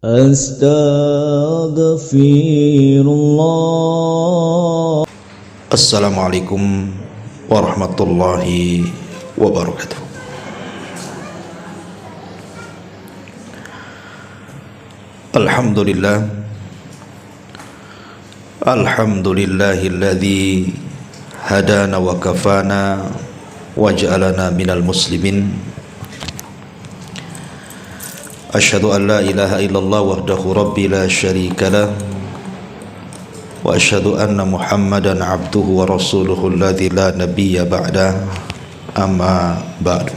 Astaghfirullah. Assalamualaikum warahmatullahi wabarakatuh. Alhamdulillah, alhamdulillahilladzi hadana wa kafana wa ja'alana minal muslimin. Asyhadu an la ilaha illallah wahdahu rabbi la syarikalah wa asyhadu anna Muhammadan abduhu wa rasuluhu alladzi la nabiyya ba'da, amma ba'du.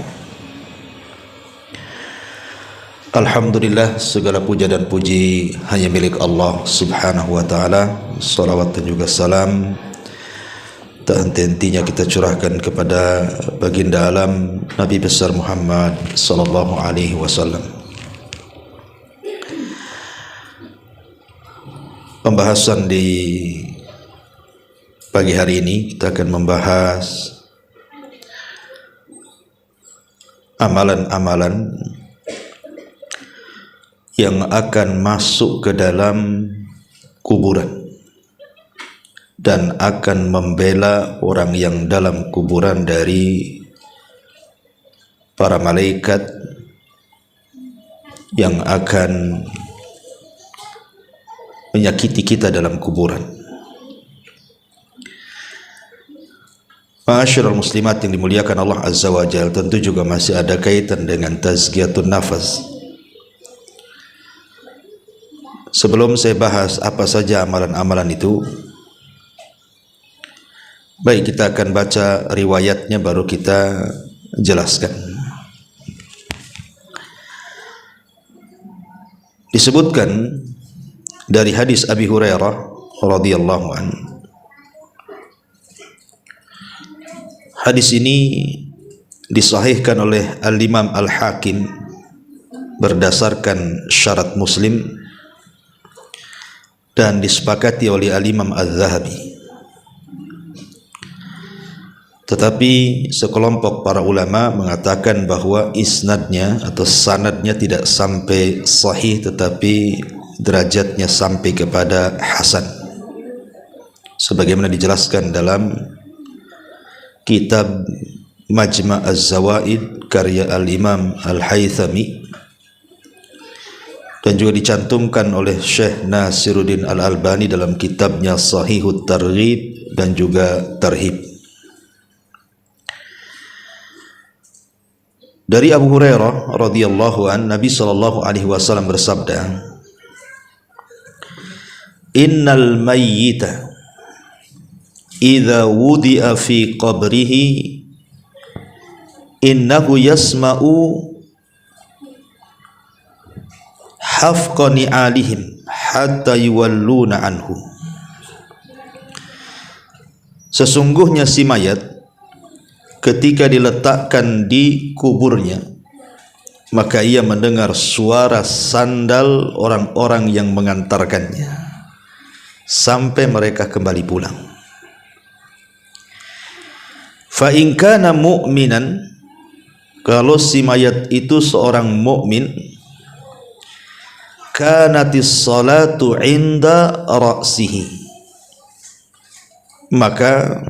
Alhamdulillah, segala puja dan puji hanya milik Allah subhanahu wa ta'ala. Salawat dan juga salam tak henti-hentinya kita curahkan kepada baginda alam Nabi besar Muhammad sallallahu alaihi wasallam. Pembahasan di pagi hari ini kita akan membahas amalan-amalan yang akan masuk ke dalam kuburan dan akan membela orang yang dalam kuburan dari para malaikat yang akan menyakiti kita dalam kuburan. Ma'asyiral muslimat yang dimuliakan Allah Azza wa Jalla, tentu juga masih ada kaitan dengan tazkiyatun nafas. Sebelum saya bahas apa saja amalan-amalan itu, baik kita akan baca riwayatnya baru kita jelaskan. Disebutkan dari hadis Abi Hurairah radhiyallahu anhu. Hadis ini disahihkan oleh Al-Imam Al-Hakim berdasarkan syarat Muslim dan disepakati oleh Al-Imam Al-Zahabi. Tetapi sekelompok para ulama mengatakan bahwa isnadnya atau sanadnya tidak sampai sahih, tetapi derajatnya sampai kepada hasan, sebagaimana dijelaskan dalam kitab Majma' Az-Zawaid karya Al-Imam Al-Haythami, dan juga dicantumkan oleh Syekh Nasiruddin Al-Albani dalam kitabnya Sahihut Targhib dan juga Tarhib. Dari Abu Hurairah radhiyallahu an, Nabi sallallahu alaihi wasallam bersabda, innal mayyita idza wudi'a fi qabrihi innahu yasma'u hafqa ni'alihim hatta yuwalluna anhu. Sesungguhnya si mayat ketika diletakkan di kuburnya, maka ia mendengar suara sandal orang-orang yang mengantarkannya sampai mereka kembali pulang. Fa in kana mu'minan, kalau si mayat itu seorang mukmin, kanatis salatu inda ra'sihi, maka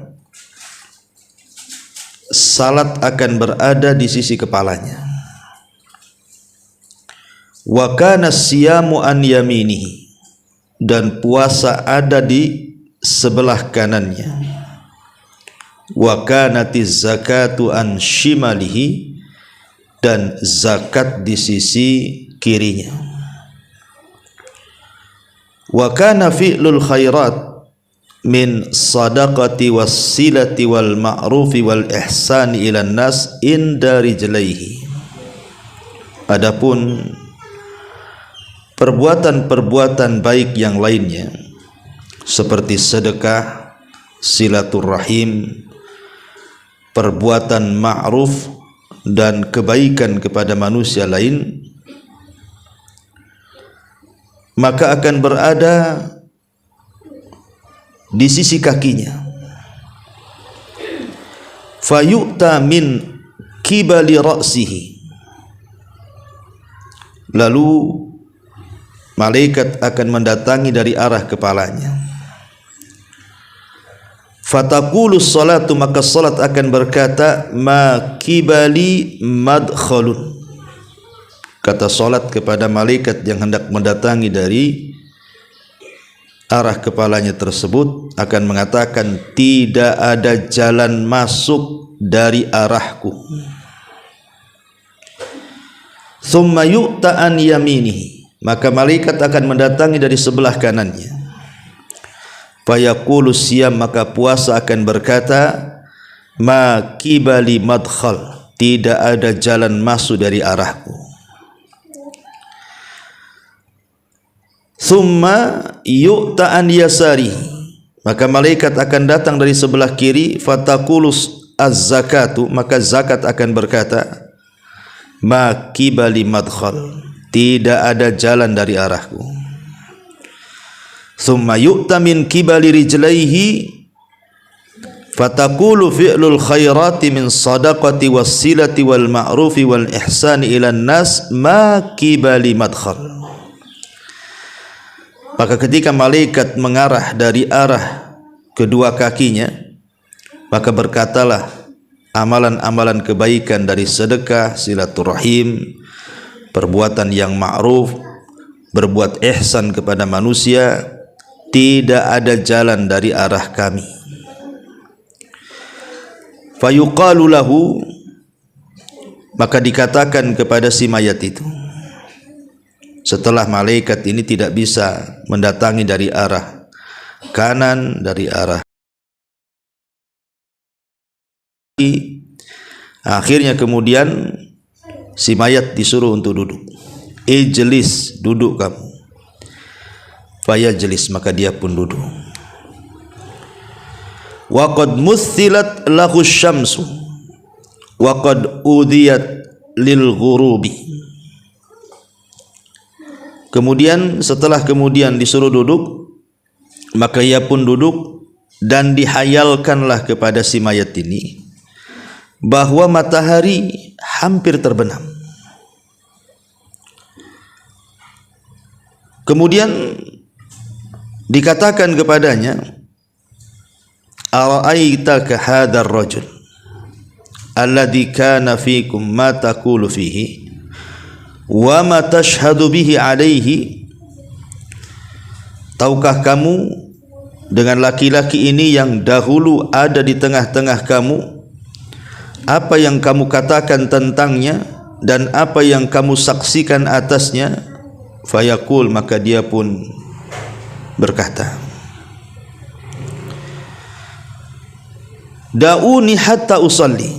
salat akan berada di sisi kepalanya. Wa kana siyamu an yaminihi, dan puasa ada di sebelah kanannya. Wa kanatiz zakatu an shimalihi, dan zakat di sisi kirinya. Wa kana fi'lul khairat min sadaqati wassilati wal ma'rufi wal ihsani ilan nas inda rijlaihi. Adapun perbuatan-perbuatan baik yang lainnya seperti sedekah, silaturrahim, perbuatan ma'ruf dan kebaikan kepada manusia lain, maka akan berada di sisi kakinya. Fayu'ta min kibali ra'sihi, lalu malaikat akan mendatangi dari arah kepalanya. Fataqulus salatu, maka salat akan berkata, ma kibali madkhalun. Kata salat kepada malaikat yang hendak mendatangi dari arah kepalanya tersebut akan mengatakan, tidak ada jalan masuk dari arahku. Thumma yu'ta an yaminihi, maka malaikat akan mendatangi dari sebelah kanannya. Fayaqulu siyam, maka puasa akan berkata, ma kibali madkhal, tidak ada jalan masuk dari arahku. Thumma yu'ta an yasari, maka malaikat akan datang dari sebelah kiri. Fataqulus az-zakatu, maka zakat akan berkata, ma kibali madkhal, tidak ada jalan dari arahku. Thumma yu'ta min kibali rijlaihi, fataqulu fi'lul khairati min sadaqati wassilati wal ma'rufi wal ihsani ilan nas ma kibali madkhal. Maka ketika malaikat mengarah dari arah kedua kakinya, maka berkatalah amalan-amalan kebaikan dari sedekah, silaturahim, perbuatan yang ma'ruf, berbuat ihsan kepada manusia, tidak ada jalan dari arah kami. Fayuqalu lahu, maka dikatakan kepada si mayat itu, setelah malaikat ini tidak bisa mendatangi dari arah kanan, dari arah kiri, akhirnya kemudian si mayat disuruh untuk duduk. Ijlis, duduk kamu. Fayajlis, maka dia pun duduk. Wa qad muthilat lahu syamsu wa qad udhiyat lil ghurubi. Kemudian setelah kemudian disuruh duduk, maka ia pun duduk, dan dihayalkanlah kepada si mayat ini bahwa matahari hampir terbenam. Kemudian dikatakan kepadanya, ara'aitaka hadzal rajul alladhi kana fikum ma taqulu fihi wa ma tashhadu bihi alaihi. Tahukah kamu dengan laki-laki ini yang dahulu ada di tengah-tengah kamu, apa yang kamu katakan tentangnya dan apa yang kamu saksikan atasnya? Fayaqul, maka dia pun berkata, da'uni hatta usalli,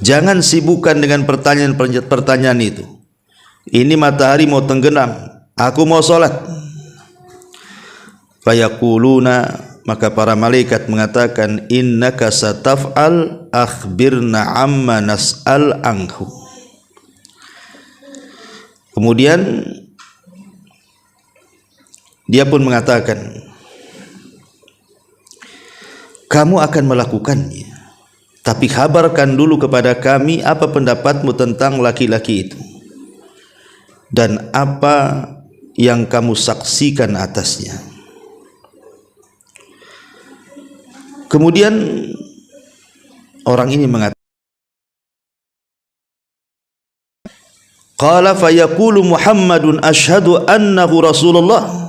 jangan sibukkan dengan pertanyaan itu. Ini matahari mau tenggelam, aku mau salat. Fayaquluna, maka para malaikat mengatakan, innaka sataf'al akhbirna amma nas'al anhu. Kemudian dia pun mengatakan, kamu akan melakukannya, tapi kabarkan dulu kepada kami apa pendapatmu tentang laki-laki itu dan apa yang kamu saksikan atasnya. Kemudian orang ini mengatakan, qala fayaqulu Muhammadun asyhadu annahu Rasulullah.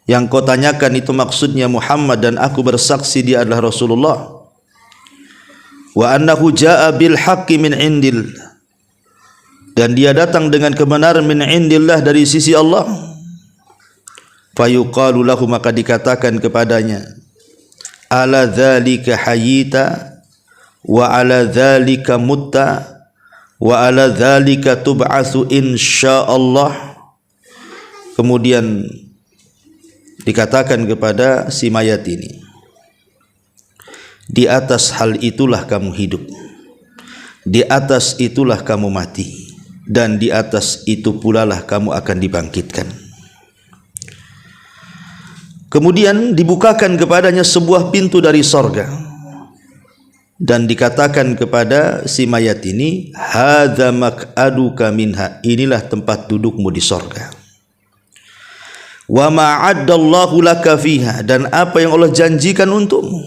Yang kau tanyakan itu maksudnya Muhammad, dan aku bersaksi dia adalah Rasulullah. Wa annahu jaa bil haqqi min indil, dan dia datang dengan kebenaran min indillah, dari sisi Allah. Fayuqalu lahu, maka dikatakan kepadanya, ala dzalika hayyita wa ala dzalika mutta wa ala dzalika tub'atsu insyaallah. Kemudian dikatakan kepada si mayat ini, di atas hal itulah kamu hidup, di atas itulah kamu mati, dan di atas itu pula lah kamu akan dibangkitkan. Kemudian dibukakan kepadanya sebuah pintu dari sorga, dan dikatakan kepada si mayat ini, hadza maq'aduka minha, inilah tempat dudukmu di sorga. wa ma 'addallahu laka fiha, dan apa yang Allah janjikan untukmu.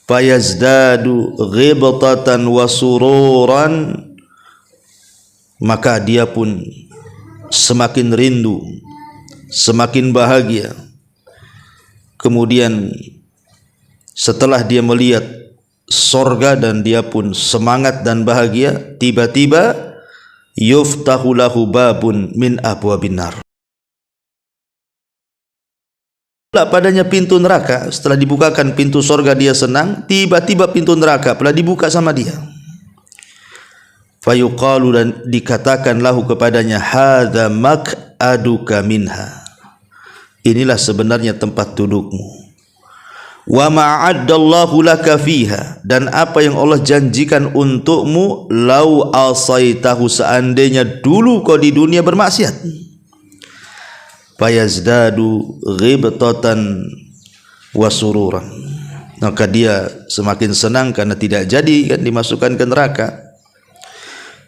Fayazdadu ghibtatan wa sururan, maka dia pun semakin rindu, semakin bahagia. Kemudian setelah dia melihat sorga dan dia pun semangat dan bahagia, tiba-tiba yuftahu lahu babun min abwabin nar, padanya pintu neraka. Setelah dibukakan pintu sorga dia senang, tiba-tiba pintu neraka pula dibuka sama dia. Fayuqalu, dan dikatakan lahu kepadanya, hadza maq'aduka minha, inilah sebenarnya tempat dudukmu. Wa ma'addallahu laka fiha, dan apa yang Allah janjikan untukmu, lau asaitahu, seandainya dulu kau di dunia bermaksiat. Fayazdadu ghibtatan wa sururan, maka dia semakin senang karena tidak jadi kan dimasukkan ke neraka.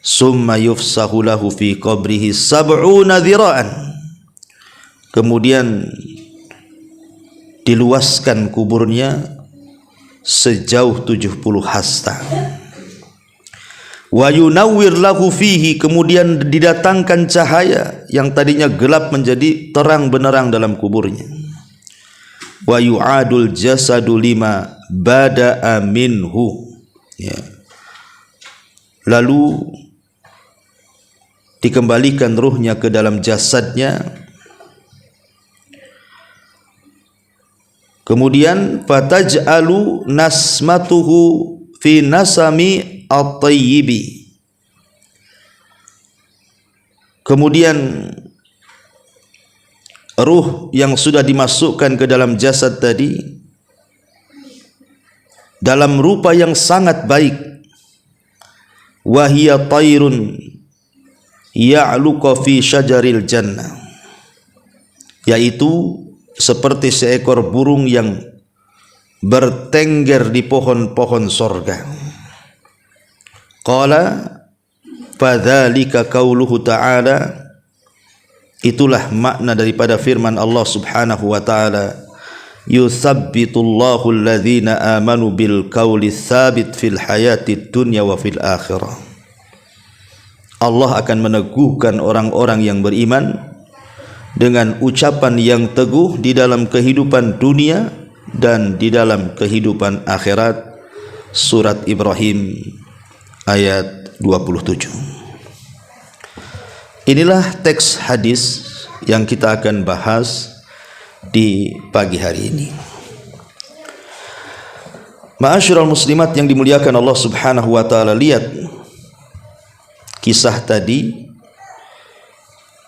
Summa yufsahu lahu fi qabrihi sab'una dhira'an, kemudian diluaskan kuburnya sejauh 70 hasta. Wa yunawwir lahu fihi, kemudian didatangkan cahaya yang tadinya gelap menjadi terang benderang dalam kuburnya. Wa yu'adul jasadu lima bada'a minhu, ya. Lalu dikembalikan ruhnya ke dalam jasadnya. Kemudian fataj'alu nasmatuhu fi nasami at-tayyibi, kemudian ruh yang sudah dimasukkan ke dalam jasad tadi dalam rupa yang sangat baik. Wa hiya tayrun ya'luqa fi syajaril jannah, yaitu seperti seekor burung yang bertengger di pohon-pohon sorga. Qala fadzalika qauluhu ta'ala, itulah makna daripada firman Allah subhanahu wa ta'ala, yuthabbitullahu alladhina amanu bil qawli tsabit fil hayatid dunya wa fil akhirah. Allah akan meneguhkan orang-orang yang beriman dengan ucapan yang teguh di dalam kehidupan dunia dan di dalam kehidupan akhirat. Surat Ibrahim ayat 27. Inilah teks hadis yang kita akan bahas di pagi hari ini. Ma'asyiral muslimat yang dimuliakan Allah subhanahu wa ta'ala, lihat kisah tadi,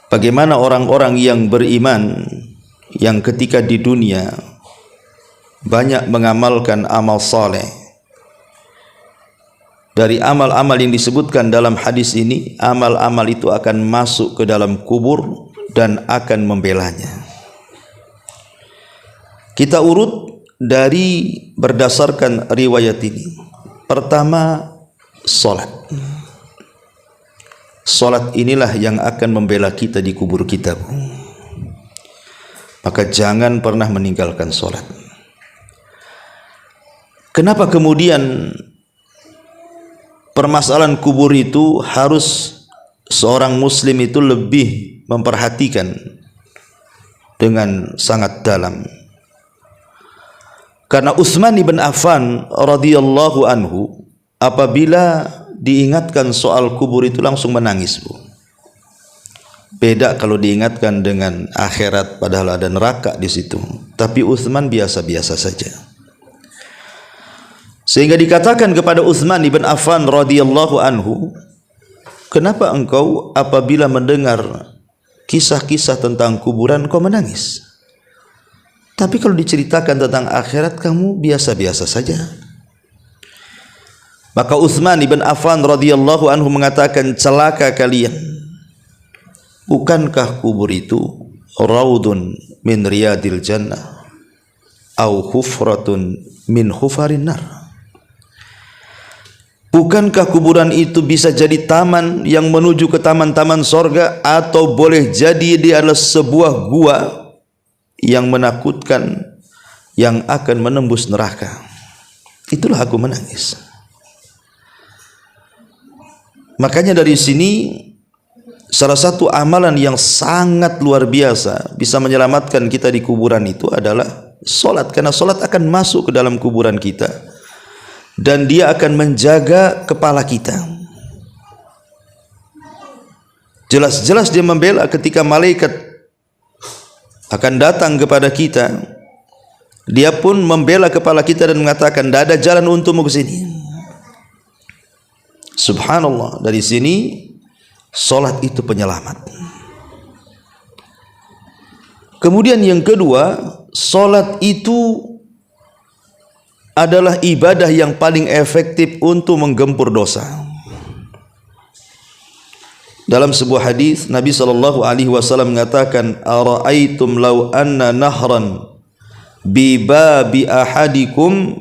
bagaimana orang-orang yang beriman yang ketika di dunia banyak mengamalkan amal saleh. Dari amal-amal yang disebutkan dalam hadis ini, amal-amal itu akan masuk ke dalam kubur dan akan membelanya. Kita urut dari berdasarkan riwayat ini. Pertama, salat. Salat inilah yang akan membela kita di kubur kita. Maka jangan pernah meninggalkan salat. Kenapa kemudian permasalahan kubur itu harus seorang muslim itu lebih memperhatikan dengan sangat dalam? Karena Utsman bin Affan radhiyallahu anhu apabila diingatkan soal kubur itu langsung menangis, Bu. Beda kalau diingatkan dengan akhirat padahal ada neraka di situ. Tapi Utsman biasa-biasa saja. Sehingga dikatakan kepada Utsman bin Affan radhiyallahu anhu, kenapa engkau apabila mendengar kisah-kisah tentang kuburan kau menangis? Tapi kalau diceritakan tentang akhirat kamu biasa-biasa saja. Maka Utsman bin Affan radhiyallahu anhu mengatakan, celaka kalian. Bukankah kubur itu raudun min riyadil jannah au hufratun min hufarin nar? Bukankah kuburan itu bisa jadi taman yang menuju ke taman-taman sorga, atau boleh jadi dia adalah sebuah gua yang menakutkan yang akan menembus neraka? Itulah aku menangis. Makanya dari sini salah satu amalan yang sangat luar biasa bisa menyelamatkan kita di kuburan itu adalah solat, karena solat akan masuk ke dalam kuburan kita dan dia akan menjaga kepala kita. Jelas-jelas dia membela ketika malaikat akan datang kepada kita, dia pun membela kepala kita dan mengatakan, tidak ada jalan untukmu ke sini. Subhanallah, dari sini solat itu penyelamat. Kemudian yang kedua, solat itu adalah ibadah yang paling efektif untuk menggempur dosa. Dalam sebuah hadis Nabi SAW mengatakan, ara'aitum law anna nahran bi babi ahadikum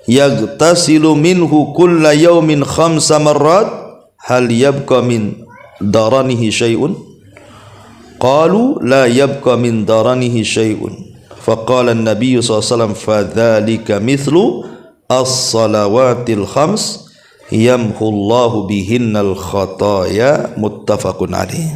yagtasilu minhu kulla yawmin 5 marrat hal yabqa min daranihi syai'un? Qalu la yabqa min daranihi syai'un. Faqala an-nabiy SAW, fadzalika mithlu as-salawatil khams yamhullahu bihinnal khataya, muttafaqun alaih.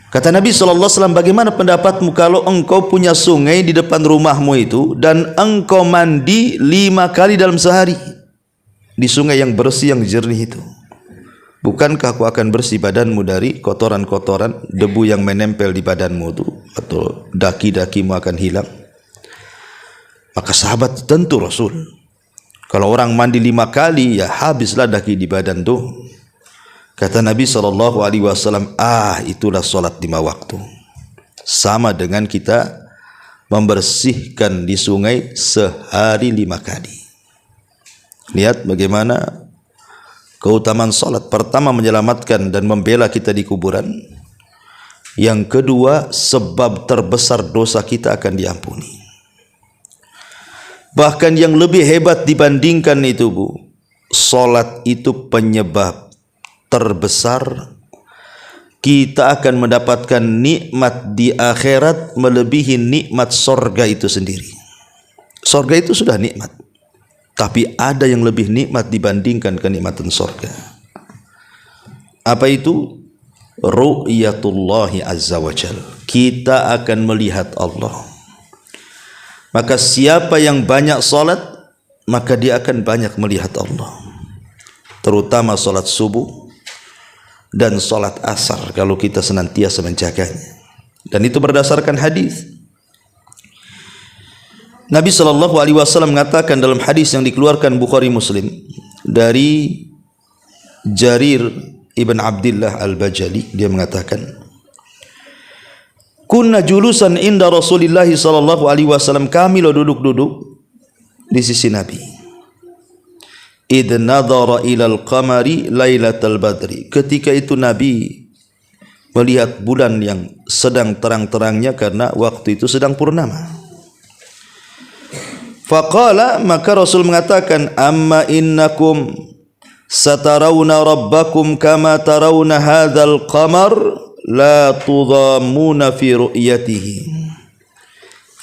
Kata Nabi SAW, bagaimana pendapatmu kalau engkau punya sungai di depan rumahmu itu dan engkau mandi 5 kali dalam sehari di sungai yang bersih, yang jernih itu? Bukankah aku akan bersih badanmu dari kotoran-kotoran, debu yang menempel di badanmu itu, atau daki-dakimu akan hilang? Maka sahabat tentu Rasul, kalau orang mandi 5 kali, ya habislah daki di badan tuh. Kata Nabi SAW, itulah solat 5 waktu. Sama dengan kita membersihkan di sungai sehari 5 kali. Lihat bagaimana keutamaan solat. Pertama, menyelamatkan dan membela kita di kuburan. Yang kedua, sebab terbesar dosa kita akan diampuni. Bahkan yang lebih hebat dibandingkan itu, Bu, solat itu penyebab terbesar kita akan mendapatkan nikmat di akhirat melebihi nikmat sorga itu sendiri. Sorga itu sudah nikmat, tapi ada yang lebih nikmat dibandingkan kenikmatan sorga. Apa itu? Ru'yatullahi azza wa jal. Kita akan melihat Allah. Maka siapa yang banyak salat, maka dia akan banyak melihat Allah. Terutama salat subuh dan salat asar, kalau kita senantiasa menjaganya. Dan itu berdasarkan hadis. Nabi SAW mengatakan dalam hadis yang dikeluarkan Bukhari Muslim dari Jarir ibn Abdullah al-Bajali, dia mengatakan, kunna julusan inda Rasulillah SAW, kami lo duduk-duduk di sisi Nabi. Idh nadhara ilal qamari lailatal badri, ketika itu Nabi melihat bulan yang sedang terang-terangnya karena waktu itu sedang purnama. Faqala, maka Rasul mengatakan, amma innakum satarawna rabbakum kama tarawna hadzal qamar la tudhammuna fi ru'yatihi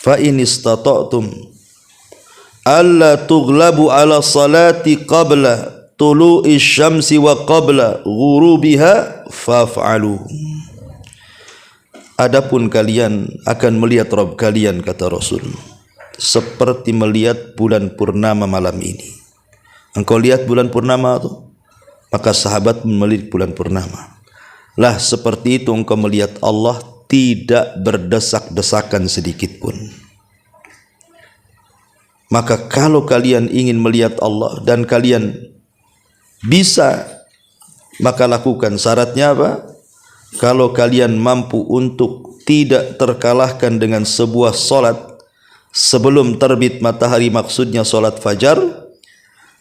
fa in istata'tum alla tughlabu ala salati qabla tulu'i syamsi wa qabla ghurubiha faf'alu. Adapun kalian akan melihat Rabb kalian, kata Rasul, seperti melihat bulan purnama malam ini. Engkau lihat bulan purnama itu, maka sahabat melihat bulan purnama. Lah seperti itu engkau melihat Allah, tidak berdesak-desakan sedikit pun. Maka kalau kalian ingin melihat Allah dan kalian bisa, maka lakukan. Syaratnya apa? Kalau kalian mampu untuk tidak terkalahkan dengan sebuah solat sebelum terbit matahari, maksudnya solat fajar,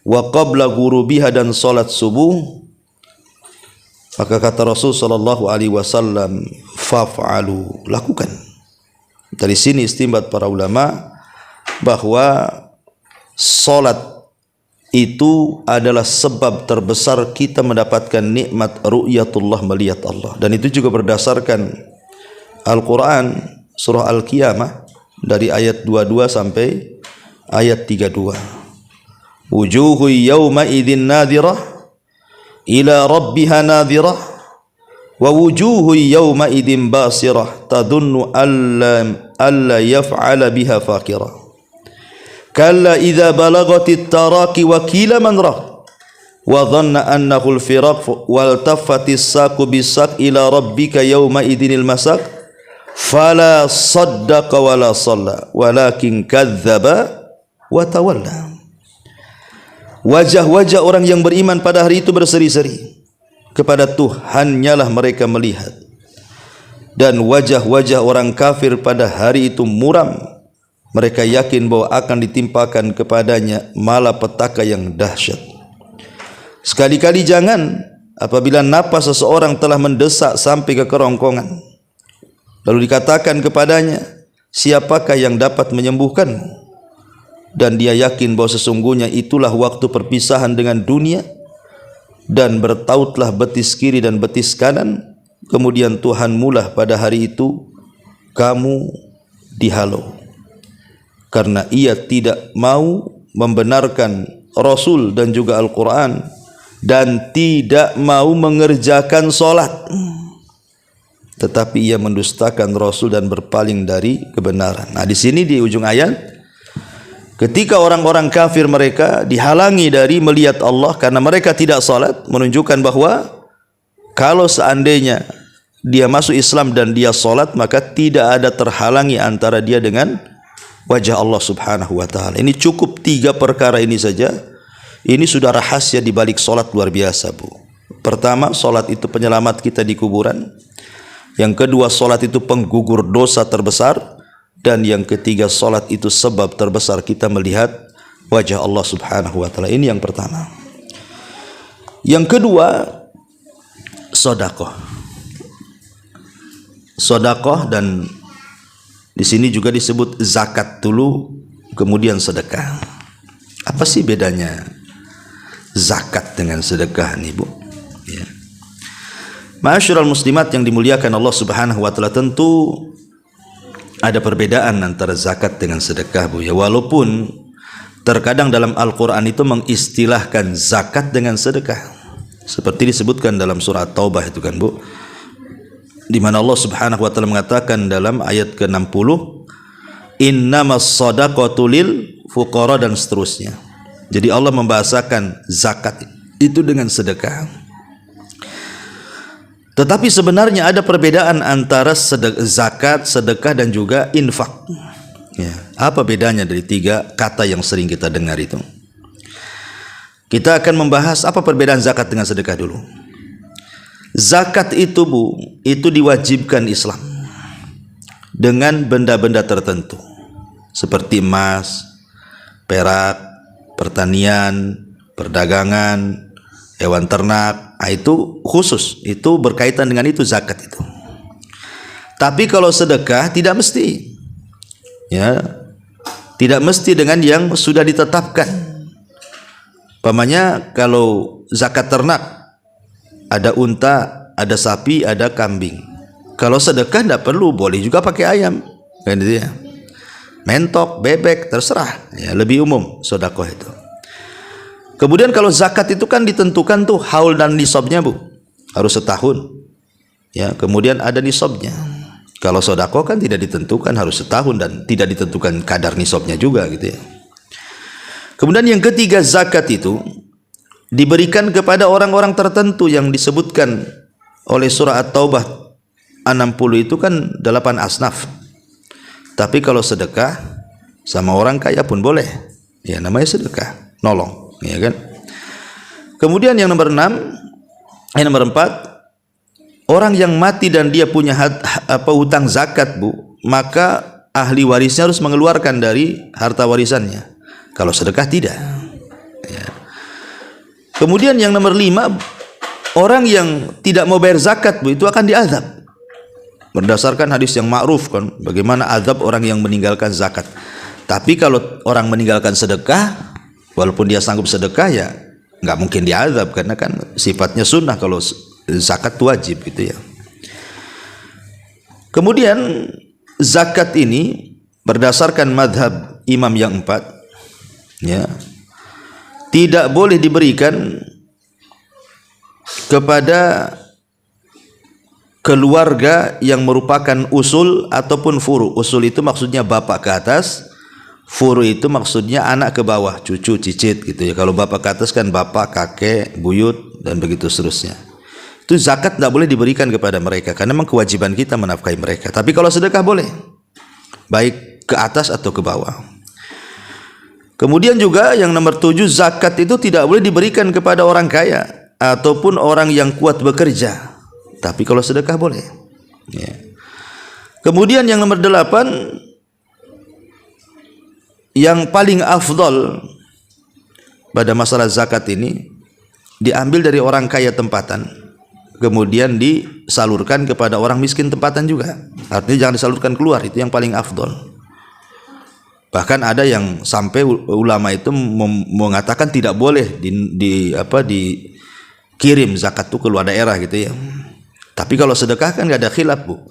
wa qabla ghurubiha, dan solat subuh, maka kata Rasul SAW, faf'alu, lakukan. Dari sini istinbat para ulama bahwa solat itu adalah sebab terbesar kita mendapatkan nikmat ru'yatullah, melihat Allah. Dan itu juga berdasarkan Al-Quran surah Al-Qiyamah dari ayat 22 sampai ayat 32. Wujuhu yawma idzin nadhirah ila rabbiha nadhirah wa wujuhu yawma idzin basirah tadunnu alla yaf'ala biha faqirah. Kalla idza balagatit taraqi wa qila man raq wa dhanna annahu al-firaq wal taffatis saqu bisaq ila rabbika yawma idzinil masaq fala saddaqa wala shalla walakin kadzdzaba wa tawalla. Wajah-wajah orang yang beriman pada hari itu berseri-seri, kepada Tuhannya lah mereka melihat, dan wajah-wajah orang kafir pada hari itu muram. Mereka yakin bahwa akan ditimpakan kepadanya malapetaka yang dahsyat. Sekali-kali jangan apabila napas seseorang telah mendesak sampai ke kerongkongan, lalu dikatakan kepadanya, siapakah yang dapat menyembuhkanmu? Dan dia yakin bahwa sesungguhnya itulah waktu perpisahan dengan dunia, dan bertautlah betis kiri dan betis kanan, kemudian Tuhanmu lah pada hari itu kamu dihalau. Karena ia tidak mau membenarkan Rasul dan juga Al-Quran, dan tidak mau mengerjakan solat, tetapi ia mendustakan Rasul dan berpaling dari kebenaran. Nah, di sini di ujung ayat, ketika orang-orang kafir mereka dihalangi dari melihat Allah karena mereka tidak salat, menunjukkan bahwa kalau seandainya dia masuk Islam dan dia salat, maka tidak ada terhalangi antara dia dengan wajah Allah subhanahu wa ta'ala. Ini cukup 3 perkara ini saja. Ini sudah rahasia di balik solat luar biasa, Bu. Pertama, solat itu penyelamat kita di kuburan. Yang kedua, solat itu penggugur dosa terbesar. Dan yang ketiga, solat itu sebab terbesar kita melihat wajah Allah subhanahu wa ta'ala. Ini yang pertama. Yang kedua, sodakoh. Sodakoh, dan di sini juga disebut zakat dulu, kemudian sedekah. Apa sih bedanya zakat dengan sedekah nih, Bu? Ya. Ma'asyiral muslimat yang dimuliakan Allah subhanahu wa ta'ala, tentu ada perbedaan antara zakat dengan sedekah, Bu. Ya, walaupun terkadang dalam Al-Quran itu mengistilahkan zakat dengan sedekah, seperti disebutkan dalam surah Taubah itu kan, Bu, di mana Allah subhanahu wa ta'ala mengatakan dalam ayat ke-60, innamas shadaqatu lil fuqara, dan seterusnya. Jadi Allah membahasakan zakat itu dengan sedekah. Tetapi sebenarnya ada perbedaan antara zakat, sedekah, dan juga infak. Ya, apa bedanya dari 3 kata yang sering kita dengar itu? Kita akan membahas apa perbedaan zakat dengan sedekah dulu. Zakat itu, Bu, itu diwajibkan Islam dengan benda-benda tertentu seperti emas, perak, pertanian, perdagangan, hewan ternak. Nah, itu khusus, itu berkaitan dengan itu zakat itu. Tapi kalau sedekah tidak mesti, ya, tidak mesti dengan yang sudah ditetapkan. Umpamanya kalau zakat ternak, ada unta, ada sapi, ada kambing. Kalau sedekah tidak perlu, boleh juga pakai ayam, kan gitu ya. Mentok, bebek, terserah. Ya, lebih umum sedekah itu. Kemudian kalau zakat itu kan ditentukan tuh haul dan nisabnya, Bu. Harus setahun. Ya, kemudian ada nisabnya. Kalau sedekah kan tidak ditentukan, harus setahun, dan tidak ditentukan kadar nisabnya juga gitu ya. Kemudian yang ketiga, zakat itu diberikan kepada orang-orang tertentu yang disebutkan oleh surah At-Taubah 60 itu kan 8 asnaf. Tapi kalau sedekah sama orang kaya pun boleh. Ya, namanya sedekah, nolong, ya kan? Kemudian yang nomor 4, orang yang mati dan dia punya hutang zakat, Bu, maka ahli warisnya harus mengeluarkan dari harta warisannya. Kalau sedekah tidak. Ya. Kemudian yang nomor 5, orang yang tidak mau bayar zakat, Bu, itu akan diazab. Berdasarkan hadis yang ma'ruf kan, bagaimana azab orang yang meninggalkan zakat. Tapi kalau orang meninggalkan sedekah, Walaupun dia sanggup sedekah, ya nggak mungkin diazab karena kan sifatnya sunnah. Kalau zakat wajib gitu ya. Kemudian zakat ini berdasarkan madhab imam yang 4, ya, tidak boleh diberikan kepada keluarga yang merupakan usul ataupun furu. Usul itu maksudnya bapak ke atas, furu itu maksudnya anak ke bawah, cucu, cicit gitu ya. Kalau bapak ke atas kan bapak, kakek, buyut, dan begitu seterusnya. Itu zakat tidak boleh diberikan kepada mereka karena memang kewajiban kita menafkahi mereka. Tapi kalau sedekah boleh, baik ke atas atau ke bawah. Kemudian juga yang nomor 7, zakat itu tidak boleh diberikan kepada orang kaya ataupun orang yang kuat bekerja. Tapi kalau sedekah boleh. Ya. Kemudian yang nomor 8, yang paling afdol pada masalah zakat ini diambil dari orang kaya tempatan, kemudian disalurkan kepada orang miskin tempatan juga. Artinya jangan disalurkan keluar, itu yang paling afdol. Bahkan ada yang sampai ulama itu mengatakan tidak boleh dikirim zakat itu ke luar daerah gitu ya. Tapi kalau sedekah kan nggak ada khilaf, Bu.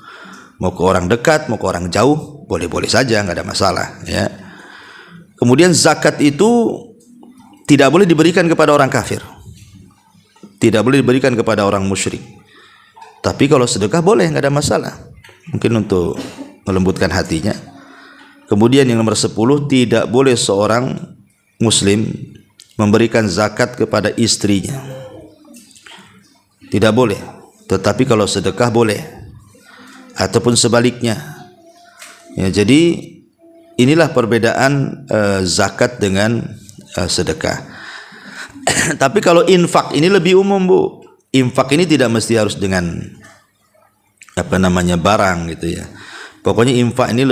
Mau ke orang dekat, mau ke orang jauh, boleh-boleh saja, nggak ada masalah ya. Kemudian zakat itu tidak boleh diberikan kepada orang kafir, tidak boleh diberikan kepada orang musyrik. Tapi kalau sedekah boleh, nggak ada masalah, mungkin untuk melembutkan hatinya. Kemudian yang nomor 10, tidak boleh seorang muslim memberikan zakat kepada istrinya, tidak boleh. Tetapi kalau sedekah boleh, ataupun sebaliknya ya. Jadi inilah perbedaan zakat dengan sedekah. Tapi kalau infak ini lebih umum, Bu. Infak ini tidak mesti harus dengan barang gitu ya. Pokoknya infak ini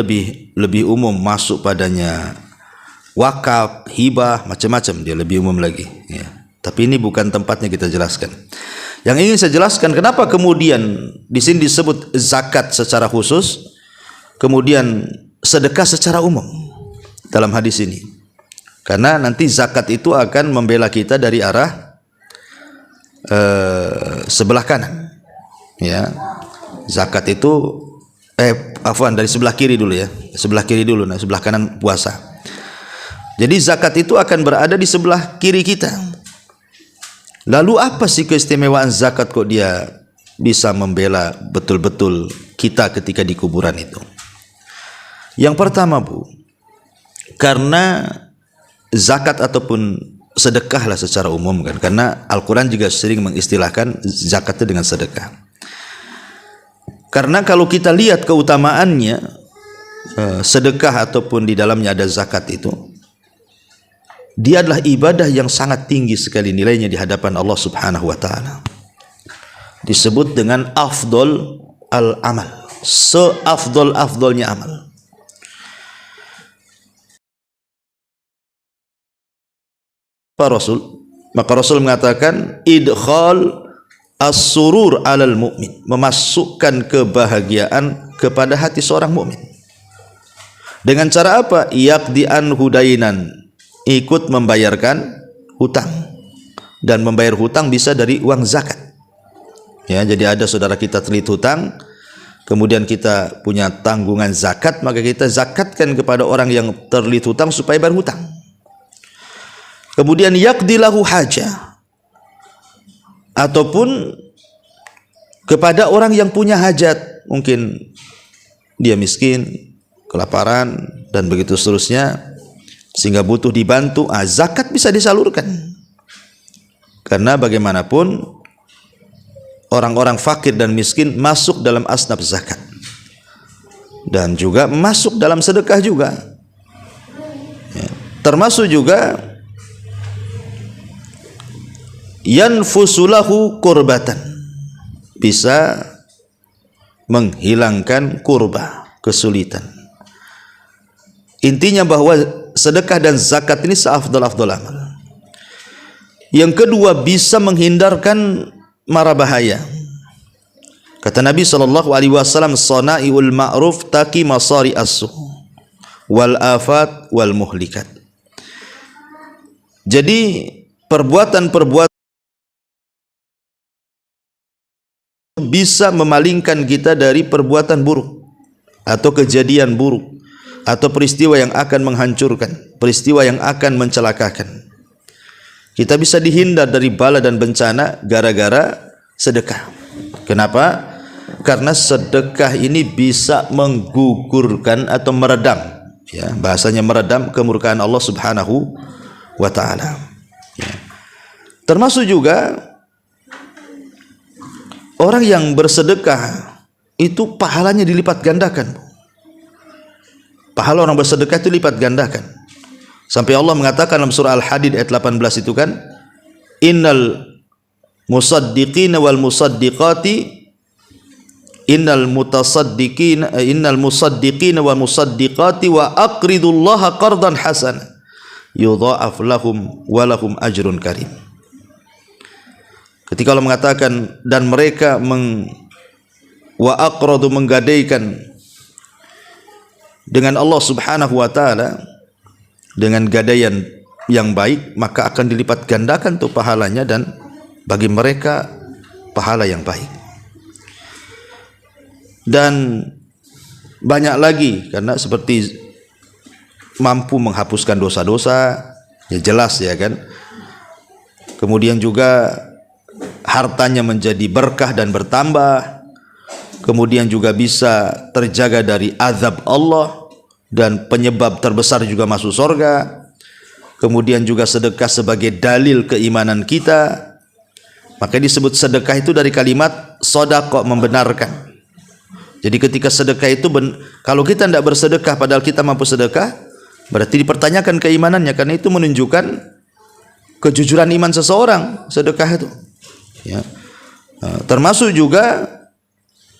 lebih umum, masuk padanya wakaf, hibah, macam-macam, dia lebih umum lagi ya. Tapi ini bukan tempatnya kita jelaskan. Yang ingin saya jelaskan kenapa kemudian di sini disebut zakat secara khusus, kemudian sedekah secara umum dalam hadis ini. Karena nanti zakat itu akan membela kita dari arah sebelah kanan. Ya. Zakat itu dari sebelah kiri dulu ya. Sebelah kiri dulu, nah sebelah kanan puasa. Jadi zakat itu akan berada di sebelah kiri kita. Lalu apa sih keistimewaan zakat kok dia bisa membela betul-betul kita ketika di kuburan itu? Yang pertama, Bu, karena zakat ataupun sedekahlah secara umum kan, karena Al-Quran juga sering mengistilahkan zakat itu dengan sedekah. Karena kalau kita lihat keutamaannya, sedekah ataupun di dalamnya ada zakat itu, dia adalah ibadah yang sangat tinggi sekali nilainya di hadapan Allah Subhanahu wa taala. Disebut dengan afdol al-amal, seafdol-afdolnya amal. Maka Rasul mengatakan idkhal as-surur 'alal mu'min, memasukkan kebahagiaan kepada hati seorang mukmin. Dengan cara apa? Yaqdi anhu dainan, ikut membayarkan hutang. Dan membayar hutang bisa dari uang zakat. Ya, jadi ada saudara kita terlilit hutang, kemudian kita punya tanggungan zakat, maka kita zakatkan kepada orang yang terlilit hutang supaya bayar hutang. Kemudian yaqdilahu hajah, ataupun kepada orang yang punya hajat, mungkin dia miskin, kelaparan, dan begitu seterusnya, sehingga butuh dibantu, zakat bisa disalurkan. Karena bagaimanapun orang-orang fakir dan miskin masuk dalam asnaf zakat, dan juga masuk dalam sedekah juga ya. Termasuk juga yanfusulahu kurbatan, bisa menghilangkan kurba, kesulitan. Intinya bahwa sedekah dan zakat ini seafdal-afdal amal. Yang kedua, bisa menghindarkan mara bahaya. Kata Nabi SAW, "Sana'iul ma'ruf taqi masari as-su wal afat wal muhlikat." Jadi perbuatan-perbuatan bisa memalingkan kita dari perbuatan buruk atau kejadian buruk atau peristiwa yang akan menghancurkan, peristiwa yang akan mencelakakan. Kita bisa dihindar dari bala dan bencana gara-gara sedekah. Kenapa? Karena sedekah ini bisa menggugurkan atau meredam, ya, bahasanya meredam kemurkaan Allah Subhanahu wa taala. Ya. Termasuk juga orang yang bersedekah itu pahalanya dilipat gandakan. Pahala orang bersedekah itu lipat gandakan. Sampai Allah mengatakan dalam surah Al-Hadid ayat 18 itu kan, innal musaddiqina wal musaddiqati innal musaddiqina wal musaddiqati wa aqridullaha qardan hasana yudha'af lahum wa lahum ajrun karim. Ketika Allah mengatakan dan mereka wa aqradu menggadaikan dengan Allah Subhanahu wa taala dengan gadaian yang baik, maka akan dilipat gandakan tuh pahalanya dan bagi mereka pahala yang baik. Dan banyak lagi, karena seperti mampu menghapuskan dosa-dosa, ya jelas ya kan. Kemudian juga hartanya menjadi berkah dan bertambah. Kemudian juga bisa terjaga dari azab Allah dan penyebab terbesar juga masuk surga. Kemudian juga sedekah sebagai dalil keimanan kita. Maka disebut sedekah itu dari kalimat sodaqah, membenarkan. Jadi ketika sedekah itu kalau kita tidak bersedekah padahal kita mampu sedekah, berarti dipertanyakan keimanannya, karena itu menunjukkan kejujuran iman seseorang sedekah itu. Ya. Termasuk juga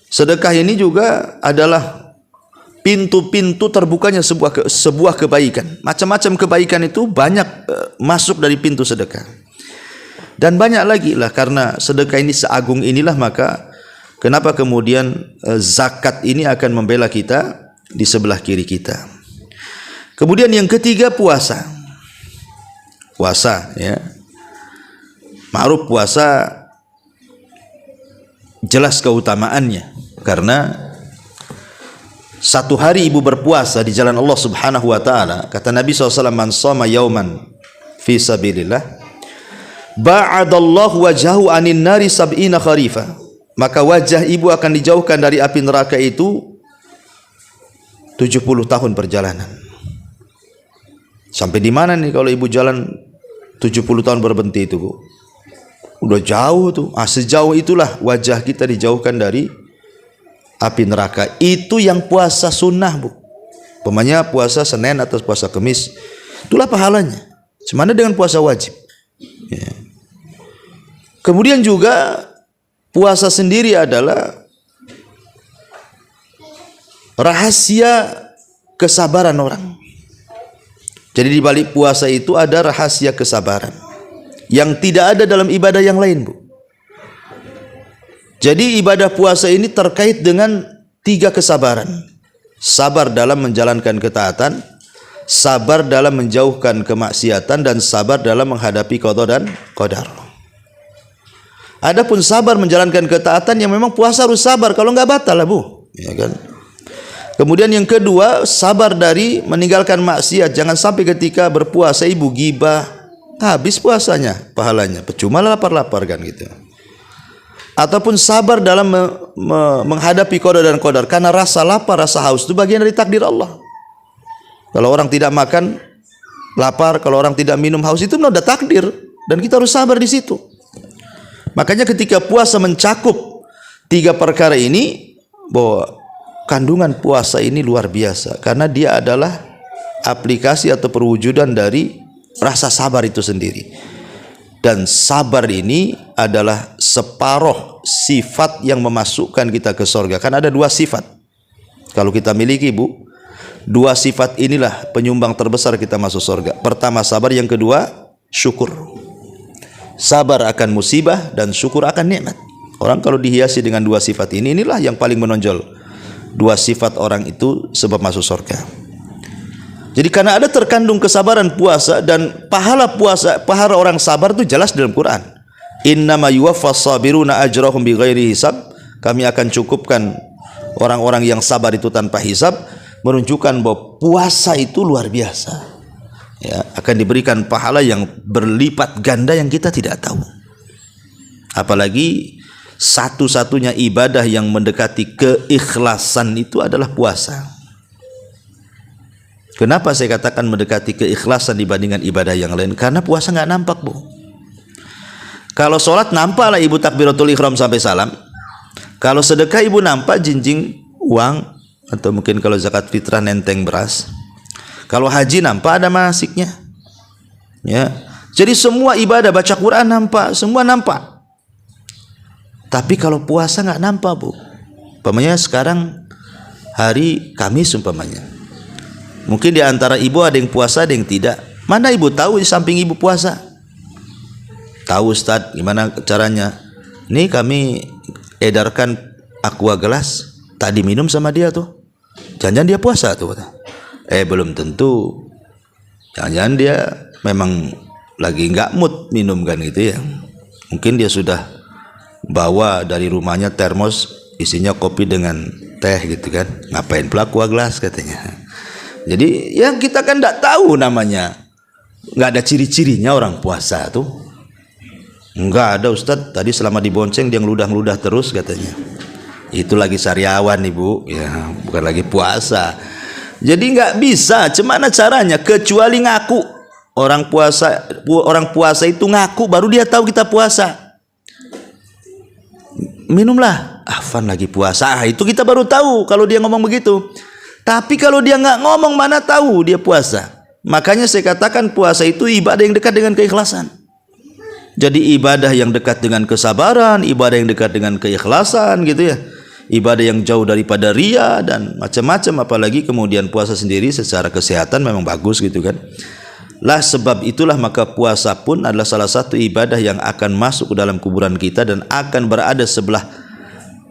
sedekah ini juga adalah pintu-pintu terbukanya sebuah kebaikan. Macam-macam kebaikan itu banyak masuk dari pintu sedekah. Dan banyak lagi lah, karena sedekah ini seagung inilah, maka kenapa kemudian zakat ini akan membela kita di sebelah kiri kita. Kemudian yang ketiga, puasa. Puasa, ya. Ma'ruf puasa jelas keutamaannya, karena satu hari ibu berpuasa di jalan Allah Subhanahu wa taala, kata Nabi SAW, man shoma yauman fi sabilillah ba'adallahu wajhahu anin nari sab'ina kharifa, maka wajah ibu akan dijauhkan dari api neraka itu 70 tahun perjalanan. Sampai di mana nih kalau ibu jalan 70 tahun berhenti itu, Bu? Udah jauh tuh. Sejauh itulah wajah kita dijauhkan dari api neraka. Itu yang puasa sunnah, Bu. Pemanya puasa Senin atau puasa Kamis, itulah pahalanya. Semana dengan puasa wajib. Ya. Kemudian juga puasa sendiri adalah rahasia kesabaran orang. Jadi di balik puasa itu ada rahasia kesabaran yang tidak ada dalam ibadah yang lain, Bu. Jadi ibadah puasa ini terkait dengan 3 kesabaran. Sabar dalam menjalankan ketaatan, sabar dalam menjauhkan kemaksiatan, dan sabar dalam menghadapi qada dan qadar. Adapun sabar menjalankan ketaatan, yang memang puasa harus sabar, kalau enggak batal lah, Bu, ya kan? Kemudian yang kedua, sabar dari meninggalkan maksiat. Jangan sampai ketika berpuasa ibu gibah, habis puasanya pahalanya, percuma lapar-lapar kan gitu. Ataupun sabar dalam menghadapi qada dan qadar, karena rasa lapar, rasa haus itu bagian dari takdir Allah. Kalau orang tidak makan lapar, kalau orang tidak minum haus, itu sudah takdir, dan kita harus sabar di situ. Makanya ketika puasa mencakup 3 perkara ini, bahwa kandungan puasa ini luar biasa, karena dia adalah aplikasi atau perwujudan dari rasa sabar itu sendiri. Dan sabar ini adalah separuh sifat yang memasukkan kita ke surga. Kan ada 2 sifat kalau kita miliki, Bu. 2 sifat inilah penyumbang terbesar kita masuk surga. Pertama sabar, yang kedua syukur. Sabar akan musibah dan syukur akan nikmat. Orang kalau dihiasi dengan 2 sifat ini, inilah yang paling menonjol. 2 sifat orang itu sebab masuk surga. Jadi karena ada terkandung kesabaran puasa dan pahala puasa, pahala orang sabar itu jelas dalam Quran. Innama yuwaffas sabiruna ajrahum bighairi hisab. Kami akan cukupkan orang-orang yang sabar itu tanpa hisab, menunjukkan bahwa puasa itu luar biasa. Ya, akan diberikan pahala yang berlipat ganda yang kita tidak tahu. Apalagi satu-satunya ibadah yang mendekati keikhlasan itu adalah puasa. Kenapa saya katakan mendekati keikhlasan dibandingkan ibadah yang lain? Karena puasa nggak nampak, Bu. Kalau sholat nampak lah ibu takbiratul ihram sampai salam. Kalau sedekah ibu nampak jinjing uang, atau mungkin kalau zakat fitrah nenteng beras. Kalau haji nampak ada manasiknya. Ya. Jadi semua ibadah, baca Quran nampak, semua nampak. Tapi kalau puasa nggak nampak, Bu. Umpamanya sekarang hari Kamis umpamanya. Mungkin di antara ibu ada yang puasa, ada yang tidak. Mana ibu tahu di samping ibu puasa? Tahu Ustaz, gimana caranya? Nih kami edarkan aqua gelas, tak diminum sama dia tuh. Jangan-jangan dia puasa tuh. Belum tentu. Jangan-jangan dia memang lagi nggak mood minum kan gitu ya. Mungkin dia sudah bawa dari rumahnya termos isinya kopi dengan teh gitu kan. Ngapain pula aqua gelas katanya. Jadi yang kita kan tidak tahu namanya, nggak ada ciri-cirinya orang puasa tuh. Nggak ada Ustadz, tadi selama dibonceng dia ngeludah-ngeludah terus katanya. Itu lagi sariawan ibu, ya bukan lagi puasa. Jadi nggak bisa, gimana caranya? Kecuali ngaku. Orang puasa itu ngaku, baru dia tahu kita puasa. Minumlah, Afan lagi puasa. Itu kita baru tahu kalau dia ngomong begitu. Tapi kalau dia nggak ngomong, mana tahu dia puasa. Makanya saya katakan puasa itu ibadah yang dekat dengan keikhlasan. Jadi ibadah yang dekat dengan kesabaran, ibadah yang dekat dengan keikhlasan gitu ya. Ibadah yang jauh daripada ria dan macam-macam. Apalagi kemudian puasa sendiri secara kesehatan memang bagus gitu kan. Lah sebab itulah maka puasa pun adalah salah satu ibadah yang akan masuk ke dalam kuburan kita dan akan berada sebelah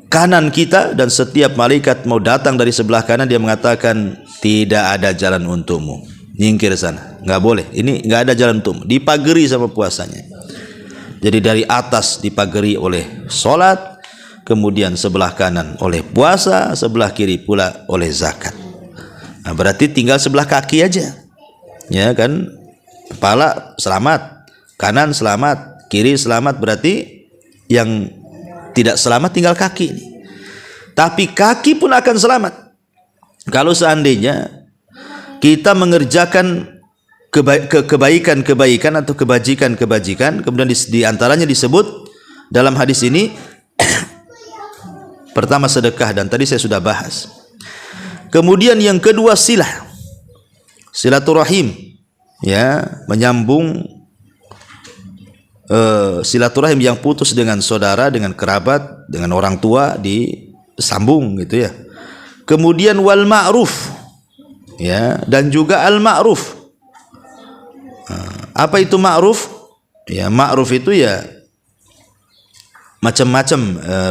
kanan kita, dan setiap malaikat mau datang dari sebelah kanan dia mengatakan tidak ada jalan untukmu, nyingkir sana, nggak boleh, ini nggak ada jalan untukmu, dipagari sama puasanya. Jadi dari atas dipagari oleh sholat, kemudian sebelah kanan oleh puasa, sebelah kiri pula oleh zakat. Nah, berarti tinggal sebelah kaki aja, ya kan? Kepala selamat, kanan selamat, kiri selamat, berarti yang tidak selamat tinggal kaki. Tapi kaki pun akan selamat kalau seandainya kita mengerjakan kebaikan atau kebajikan. Kemudian di antaranya disebut dalam hadis ini pertama sedekah, dan tadi saya sudah bahas. Kemudian yang kedua silaturahim, ya, menyambung silaturahim yang putus dengan saudara, dengan kerabat, dengan orang tua disambung gitu ya. Kemudian wal ma'ruf, ya, dan juga al ma'ruf. Apa itu ma'ruf? Ya, ma'ruf itu ya macam-macam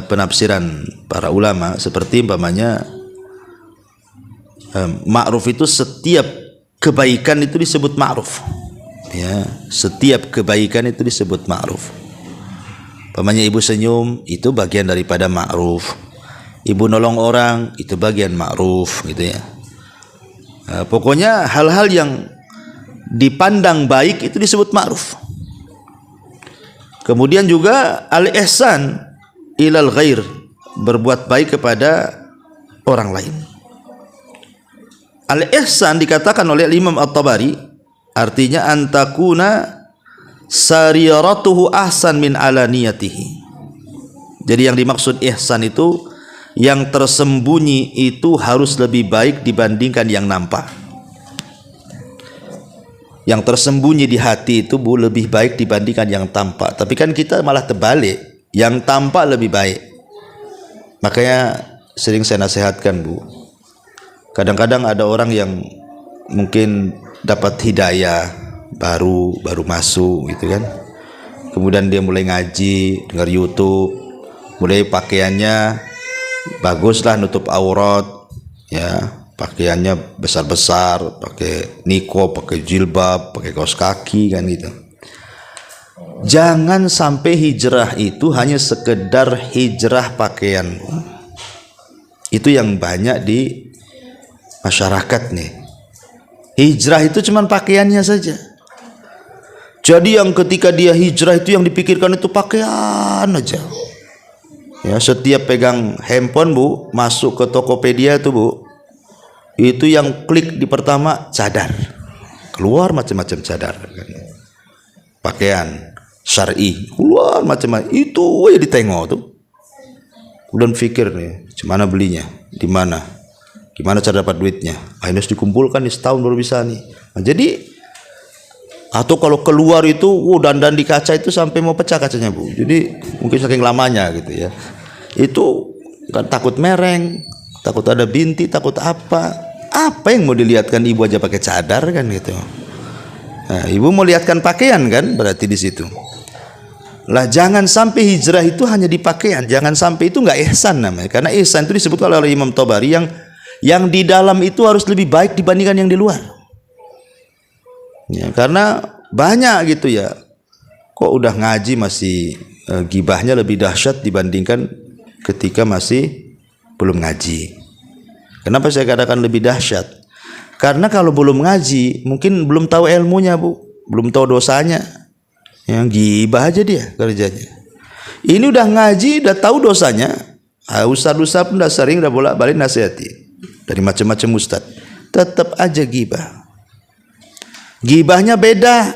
penafsiran para ulama, seperti umpamanya ma'ruf itu setiap kebaikan itu disebut ma'ruf. Ya, setiap kebaikan itu disebut ma'ruf. Umpamanya ibu senyum itu bagian daripada ma'ruf. Ibu nolong orang itu bagian ma'ruf gitu ya. Pokoknya hal-hal yang dipandang baik itu disebut ma'ruf. Kemudian juga al-ihsan ilal ghair, berbuat baik kepada orang lain. Al-ihsan dikatakan oleh Imam At-Tabari, artinya antakuna sariratuhu ahsan min alaniyatihi. Jadi yang dimaksud ihsan itu yang tersembunyi itu harus lebih baik dibandingkan yang nampak. Yang tersembunyi di hati itu lebih baik dibandingkan yang tampak. Tapi kan kita malah terbalik, yang tampak lebih baik. Makanya sering saya nasihatkan, Bu, kadang-kadang ada orang yang mungkin dapat hidayah baru masuk gitu kan, kemudian dia mulai ngaji, dengar YouTube, mulai pakaiannya baguslah, nutup aurat, ya, pakaiannya besar-besar, pakai niko, pakai jilbab, pakai kaos kaki kan gitu. Jangan sampai hijrah itu hanya sekedar hijrah pakaian. Itu yang banyak di masyarakat nih. Hijrah itu cuma pakaiannya saja. Jadi yang ketika dia hijrah itu yang dipikirkan itu pakaian aja. Ya, setiap pegang handphone Bu, masuk ke Tokopedia itu Bu, itu yang klik di pertama cadar. Keluar macam-macam cadar kan. Pakaian syar'i, keluar macam-macam. Itu aja ditengok tuh. Kemudian pikir nih, gimana belinya? Di mana? Gimana cara dapat duitnya? Harus dikumpulkan di setahun baru bisa nih. Nah, jadi atau kalau keluar itu dandan di kaca itu sampai mau pecah kacanya Bu. Jadi mungkin saking lamanya gitu ya. Itu kan takut mereng, takut ada binti, takut apa. Apa yang mau dilihatkan ibu aja pakai cadar kan gitu. Nah, ibu mau lihatkan pakaian kan berarti di situ. Lah jangan sampai hijrah itu hanya di pakaian. Jangan sampai itu enggak ihsan namanya. Karena ihsan itu disebut oleh Imam Tabari yang di dalam itu harus lebih baik dibandingkan yang di luar. Ya, karena banyak gitu ya. Kok udah ngaji masih gibahnya lebih dahsyat dibandingkan ketika masih belum ngaji. Kenapa saya katakan lebih dahsyat? Karena kalau belum ngaji, mungkin belum tahu ilmunya Bu, belum tahu dosanya. Yang gibah aja dia kerjanya. Ini udah ngaji, udah tahu dosanya. Ustaz-ustaz pun udah sering, udah bolak-balik nasihati dari macam-macam ustaz. Tetap aja gibah. Gibahnya beda.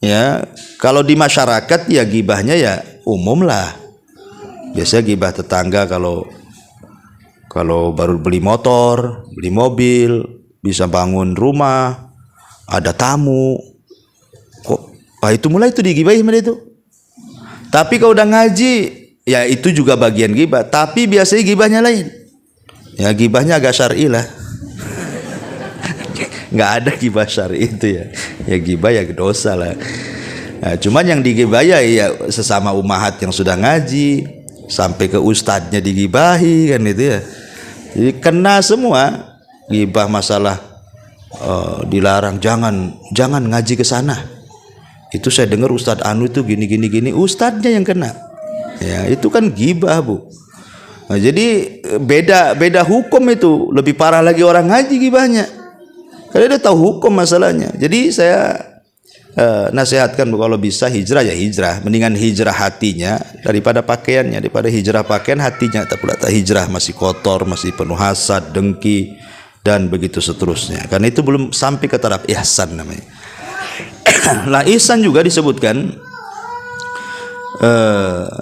Ya, kalau di masyarakat ya gibahnya ya umum lah. Biasanya gibah tetangga kalau baru beli motor, beli mobil, bisa bangun rumah, ada tamu. Itu mulai itu digibahi sama itu. Tapi kalau udah ngaji, ya itu juga bagian gibah. Tapi biasanya gibahnya lain. Ya gibahnya agak syar'i lah. Nggak ada gibah syar'i itu ya. Ya gibah ya dosa lah. Nah, cuman yang digibah ya sesama umahat yang sudah ngaji, sampai ke ustadznya digibahi kan itu ya. Jadi kena semua. Gibah masalah dilarang, jangan ngaji ke sana. Itu saya dengar Ustadz Anu itu gini ustadznya yang kena. Ya, itu kan gibah Bu. Nah, jadi beda hukum itu, lebih parah lagi orang ngaji gibahnya. Karena dia tahu hukum masalahnya. Jadi saya nasihatkan kalau bisa hijrah ya hijrah, mendingan hijrah hatinya daripada pakaiannya, daripada hijrah pakaian hatinya tak pula tak hijrah masih kotor, masih penuh hasad, dengki dan begitu seterusnya. Karena itu belum sampai ke taraf ihsan namanya. Nah, ihsan juga disebutkan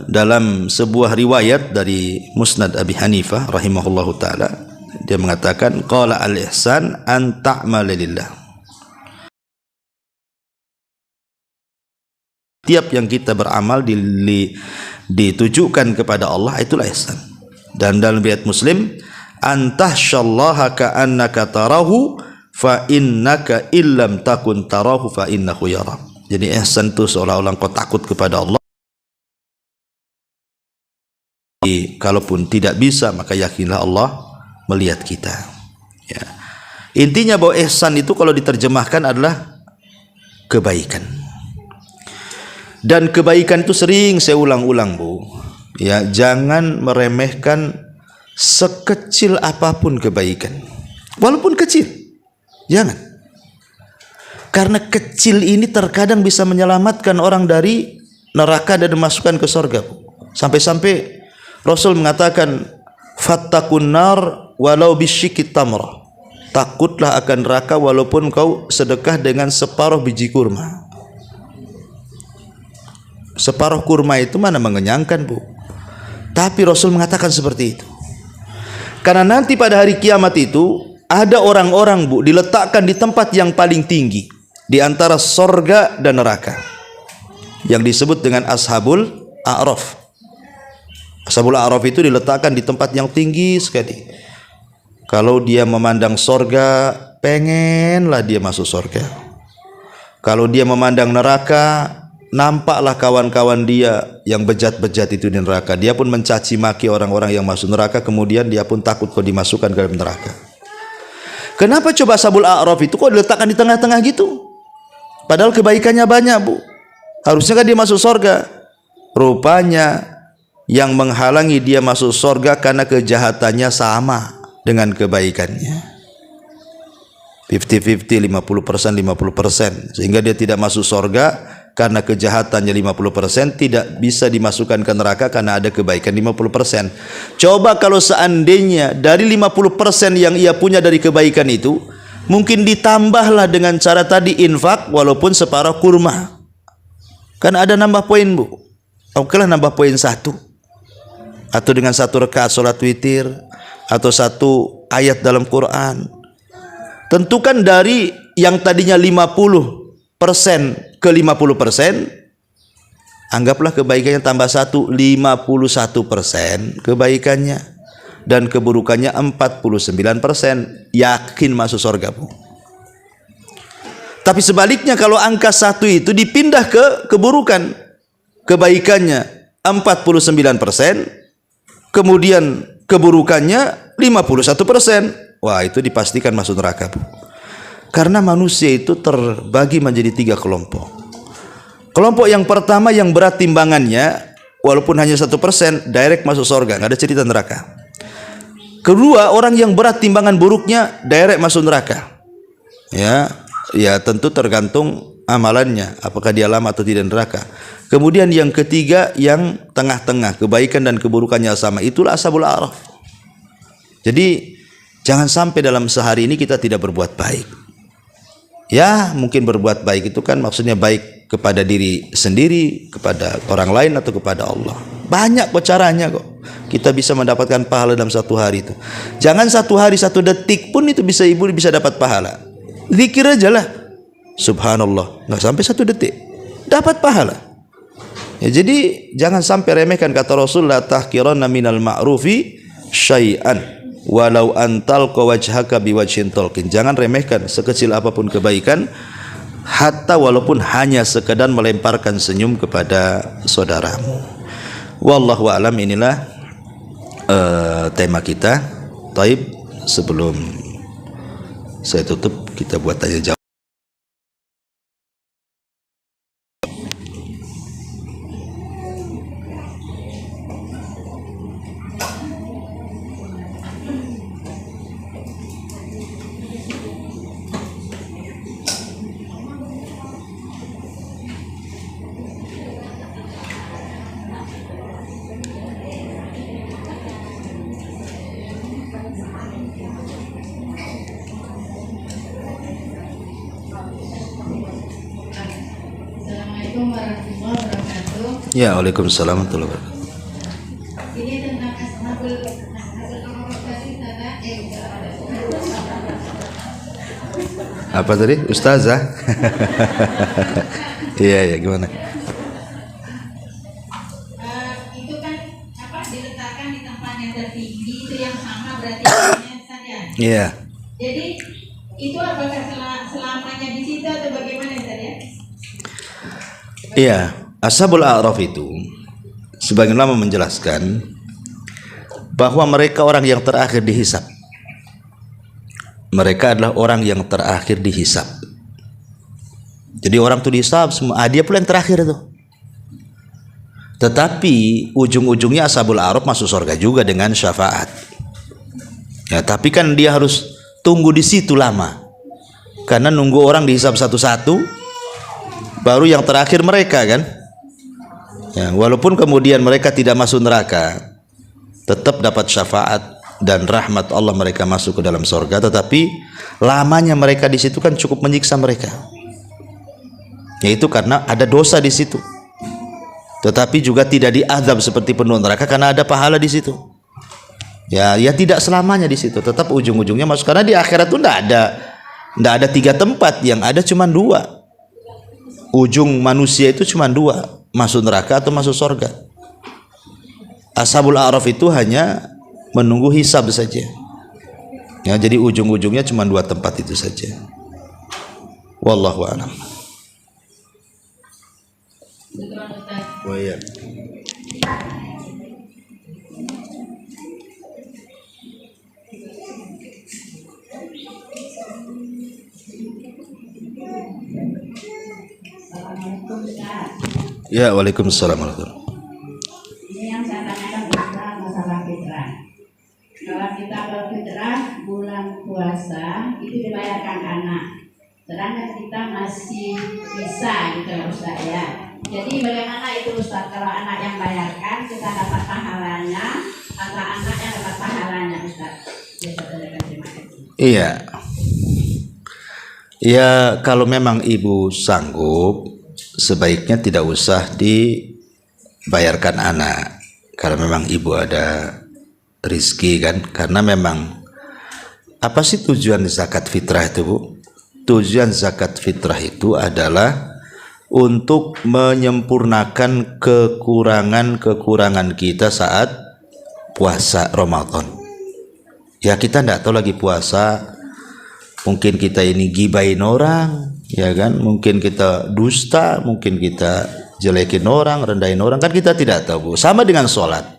dalam sebuah riwayat dari Musnad Abi Hanifah rahimahullahu taala, dia mengatakan qala al-ihsan an ta'mala lillah. Tiap yang kita beramal ditujukan kepada Allah itulah ihsan. Dan dalam riwayat Muslim antahsyallaha ka'annaka tarahu fa innaka illam takun tarahu fa innahu yara. Jadi ihsan itu seolah-olah kau takut kepada Allah. Kalaupun tidak bisa maka yakinlah Allah melihat kita. Ya. Intinya bahwa ihsan itu kalau diterjemahkan adalah kebaikan. Dan kebaikan itu sering saya ulang-ulang Bu. Ya, jangan meremehkan sekecil apapun kebaikan. Walaupun kecil. Jangan. Karena kecil ini terkadang bisa menyelamatkan orang dari neraka dan dimasukkan ke surga. Sampai-sampai Rasul mengatakan fattakun nar walau bisyikit tamrah. Takutlah akan neraka walaupun kau sedekah dengan separuh biji kurma. Separuh kurma itu mana mengenyangkan Bu. Tapi Rasul mengatakan seperti itu. Karena nanti pada hari kiamat itu ada orang-orang Bu diletakkan di tempat yang paling tinggi di antara sorga dan neraka, yang disebut dengan Ashabul A'raf. Ashabul A'raf itu diletakkan di tempat yang tinggi sekali. Kalau dia memandang sorga, pengenlah dia masuk sorga. Kalau dia memandang neraka, nampaklah kawan-kawan dia yang bejat-bejat itu di neraka. Dia pun mencaci maki orang-orang yang masuk neraka, kemudian dia pun takut kalau dimasukkan ke dalam neraka. Kenapa coba Ashabul A'raf itu kok diletakkan di tengah-tengah gitu? Padahal kebaikannya banyak, Bu. Harusnya kan dia masuk surga. Rupanya yang menghalangi dia masuk surga karena kejahatannya sama dengan kebaikannya. 50-50, 50%, 50%. Sehingga dia tidak masuk surga karena kejahatannya 50%, tidak bisa dimasukkan ke neraka karena ada kebaikan 50%. Coba kalau seandainya dari 50% yang ia punya dari kebaikan itu, mungkin ditambahlah dengan cara tadi infak walaupun separuh kurma. Kan ada nambah poin, Bu. Oke lah, nambah poin 1. Atau dengan 1 rakaat salat witir, atau 1 ayat dalam Quran. Tentukan dari yang tadinya 50% ke 50%, anggaplah kebaikannya tambah 1, 51% kebaikannya, dan keburukannya 49%, yakin masuk surga, Bu. Tapi sebaliknya kalau angka 1 itu dipindah ke keburukan, kebaikannya 49%, kemudian keburukannya 51%, wah itu dipastikan masuk neraka, Bu. Karena manusia itu terbagi menjadi 3 kelompok. Kelompok yang pertama yang berat timbangannya, walaupun hanya 1%, direct masuk surga, nggak ada cerita neraka. Kedua, orang yang berat timbangan buruknya, direct masuk neraka. Ya tentu tergantung amalannya, apakah dia lama atau tidak neraka. Kemudian yang ketiga yang tengah-tengah, kebaikan dan keburukannya sama, itulah Ashabul A'raf. Jadi jangan sampai dalam sehari ini kita tidak berbuat baik. Ya mungkin berbuat baik itu kan maksudnya baik kepada diri sendiri, kepada orang lain, atau kepada Allah. Banyak kok caranya kok kita bisa mendapatkan pahala dalam 1 hari itu. Jangan 1 hari 1 detik pun itu bisa ibu bisa dapat pahala. Zikir aja lah, subhanallah, nggak sampai 1 detik dapat pahala. Ya, jadi jangan sampai remehkan kata Rasul, la tahqiranna minal ma'rufi syai'an walau antal wajhaka biwajhin talqin. Jangan remehkan sekecil apapun kebaikan, hatta walaupun hanya sekedar melemparkan senyum kepada saudaramu. Wallahu a'lam. Inilah tema kita. Taib, sebelum saya tutup, kita buat tanya jawab. Ya, waalaikumsalam warahmatullahi wabarakatuh. Ini tentang ashabul Apa tadi? Ustazah? Iya, gimana? Itu kan diletakkan di tempat yang tertinggi, itu yang sama berarti saja. Iya. Jadi itu apakah selamanya di situ atau bagaimana saja? Iya, Ashabul A'raf itu sebagian ulama menjelaskan bahwa mereka orang yang terakhir dihisab. Mereka adalah orang yang terakhir dihisab. Jadi orang itu dihisab semua, dia pula yang terakhir itu. Tetapi ujung-ujungnya Ashabul A'raf masuk surga juga dengan syafaat. Ya, tapi kan dia harus tunggu di situ lama. Karena nunggu orang dihisab satu-satu, baru yang terakhir mereka kan. Ya, walaupun kemudian mereka tidak masuk neraka, tetap dapat syafaat dan rahmat Allah, mereka masuk ke dalam surga. Tetapi lamanya mereka di situ kan cukup menyiksa mereka, yaitu karena ada dosa di situ. Tetapi juga tidak diazab seperti penduduk neraka karena ada pahala di situ. Ya tidak selamanya di situ, tetap ujung-ujungnya masuk. Karena di akhirat itu tidak ada 3 tempat, yang ada cuma 2. Ujung manusia itu cuma 2, masuk neraka atau masuk surga. Ashabul A'raf itu hanya menunggu hisab saja. Ya, jadi ujung-ujungnya cuma 2 tempat itu saja. Wallahu a'lam. Oh iya. Ya, waalaikumsalam warahmatullahi. Ini yang saya tanyakan masalah fitrah. Kalau kita berfitrah bulan puasa itu dibayarkan anak, sedangkan kita masih bisa gitu ya Ustaz ya. Jadi bagaimana itu Ustaz, kalau anak yang bayarkan kita dapat pahalanya atau anak yang dapat pahalanya Ustaz? Terima kasih. Iya. Ya, kalau memang ibu sanggup, sebaiknya tidak usah dibayarkan anak. Kalau memang ibu ada rizki kan, karena memang apa sih tujuan zakat fitrah itu, Bu? Tujuan zakat fitrah itu adalah untuk menyempurnakan kekurangan-kekurangan kita saat puasa Ramadan. Ya, kita tidak tahu lagi puasa, mungkin kita ini gibain orang, ya kan? Mungkin kita dusta, mungkin kita jelekin orang, rendahin orang, kan kita tidak tahu, Bu. Sama dengan sholat,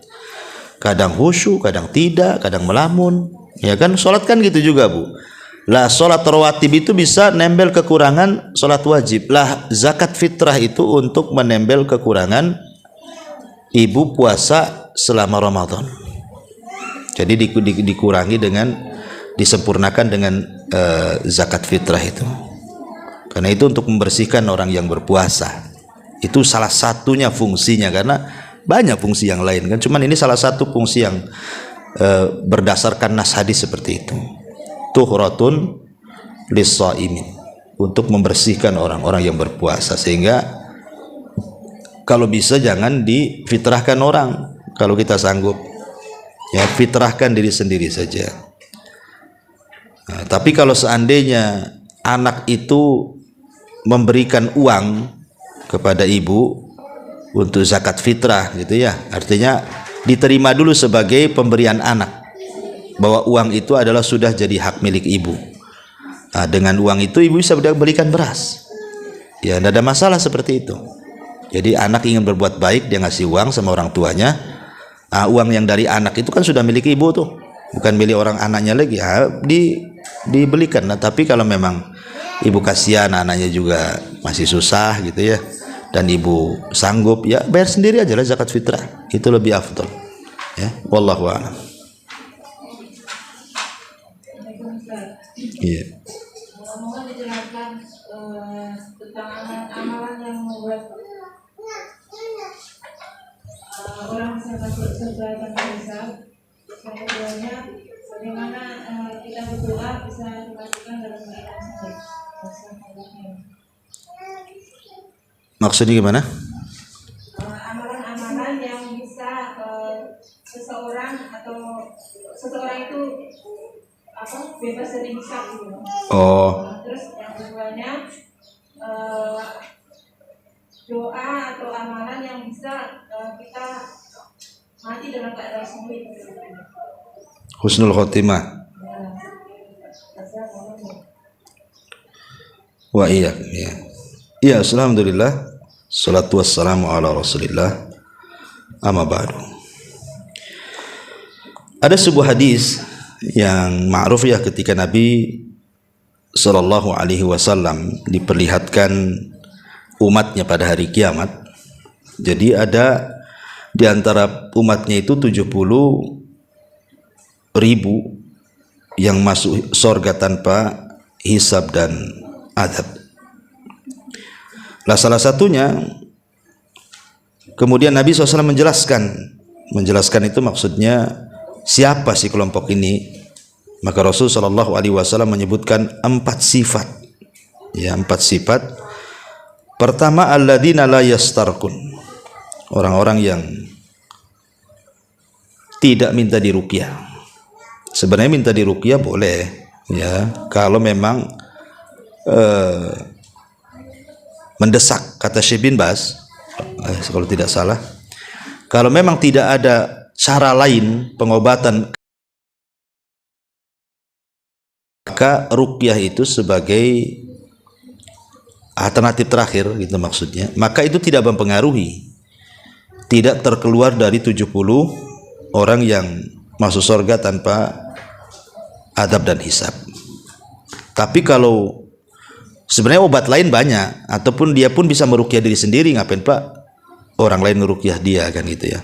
kadang khusyuk, kadang tidak, kadang melamun, ya kan? Sholat kan gitu juga, Bu. Lah sholat rawatib itu bisa nembel kekurangan sholat wajib. Lah zakat fitrah itu untuk menembel kekurangan ibu puasa selama Ramadan. Jadi dikurangi dengan, disempurnakan dengan zakat fitrah itu. Karena itu untuk membersihkan orang yang berpuasa. Itu salah satunya fungsinya, karena banyak fungsi yang lain kan. Cuman ini salah satu fungsi yang berdasarkan nas hadis seperti itu. Tuhratun lis-shaimin, untuk membersihkan orang-orang yang berpuasa. Sehingga kalau bisa jangan difitrahkan orang. Kalau kita sanggup, ya fitrahkan diri sendiri saja. Nah, tapi kalau seandainya anak itu memberikan uang kepada ibu untuk zakat fitrah gitu ya, artinya diterima dulu sebagai pemberian anak, bahwa uang itu adalah sudah jadi hak milik ibu. Nah, dengan uang itu ibu bisa berikan beras. Ya, tidak ada masalah seperti itu. Jadi anak ingin berbuat baik, dia ngasih uang sama orang tuanya. Nah, uang yang dari anak itu kan sudah milik ibu tuh, bukan milik orang anaknya lagi. Dibelikan. Nah, tapi kalau memang ibu kasihan anaknya juga masih susah gitu ya, dan ibu sanggup, ya bayar sendiri aja lah zakat fitrah. Itu lebih afdal. Ya, wallahu a'lam. Iya. Mohon dijelaskan tentang amalan yang membuat orang bisa masuk surga tanpa hisab. Yang keduanya, bagaimana kita berdoa bisa dimasukkan dalam keadaan sakit. Maksudnya gimana? Amalan-amalan yang bisa seseorang itu bebas dari hisab gitu. Oh. Terus yang keduanya doa atau amalan yang bisa kita mati dalam keadaan sahih. Husnul khotimah. Wa iya. Ya. Ya, alhamdulillah. Salatu wassalamu ala Rasulillah. Amma ba'du. Ada sebuah hadis yang ma'ruf ya, ketika Nabi sallallahu alaihi wasallam diperlihatkan umatnya pada hari kiamat. Jadi ada di antara umatnya itu 70.000 yang masuk surga tanpa hisab dan adab. Lah salah satunya, kemudian Nabi SAW menjelaskan itu maksudnya siapa sih kelompok ini. Maka Rasul Shallallahu Alaihi Wasallam menyebutkan 4 sifat. Ya, 4 sifat. Pertama, alladzina la yastarqun, orang-orang yang tidak minta diruqyah. Sebenarnya minta diruqyah boleh, ya, kalau memang mendesak, kata Syekh bin Baz, kalau tidak salah, kalau memang tidak ada cara lain pengobatan, maka ruqyah itu sebagai alternatif terakhir gitu maksudnya. Maka itu tidak mempengaruhi, tidak terkeluar dari 70 orang yang masuk surga tanpa adab dan hisab. Tapi kalau Sebenarnya obat lain banyak, ataupun dia pun bisa meruqyah diri sendiri, ngapain Pak orang lain meruqyah dia, kan gitu ya.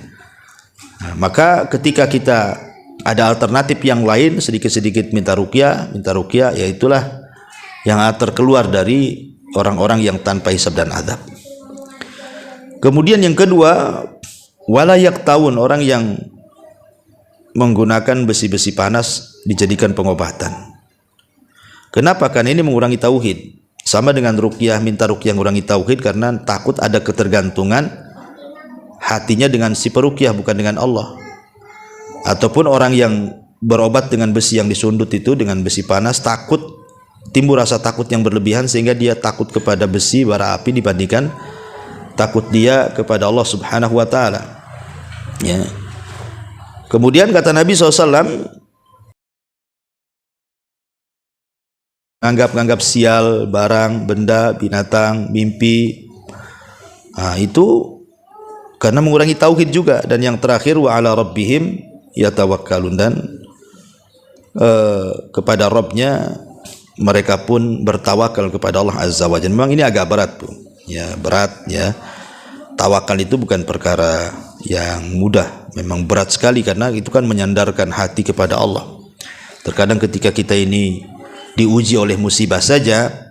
Nah, maka ketika kita ada alternatif yang lain, sedikit-sedikit minta ruqyah, ya itulah yang terkeluar dari orang-orang yang tanpa hisab dan adab. Kemudian yang kedua, wala yaktawun, orang yang menggunakan besi-besi panas dijadikan pengobatan. Kenapa? Karena ini mengurangi tauhid. Sama dengan ruqyah, minta ruqyah mengurangi tauhid karena takut ada ketergantungan hatinya dengan si peruqyah, bukan dengan Allah. Ataupun orang yang berobat dengan besi yang disundut itu, dengan besi panas, takut timbul rasa takut yang berlebihan sehingga dia takut kepada besi bara api dibandingkan takut dia kepada Allah Subhanahu wa taala. Ya. Kemudian kata Nabi SAW, anggap sial, barang, benda, binatang, mimpi, itu karena mengurangi tauhid juga. Dan yang terakhir, wa ala rabbihim yatawakkalun, dan kepada Rabbnya mereka pun bertawakal kepada Allah Azza wa Jalla. Memang ini agak berat, Bu. Ya, berat ya. Tawakal itu bukan perkara yang mudah, memang berat sekali karena itu kan menyandarkan hati kepada Allah. Terkadang ketika kita ini diuji oleh musibah saja,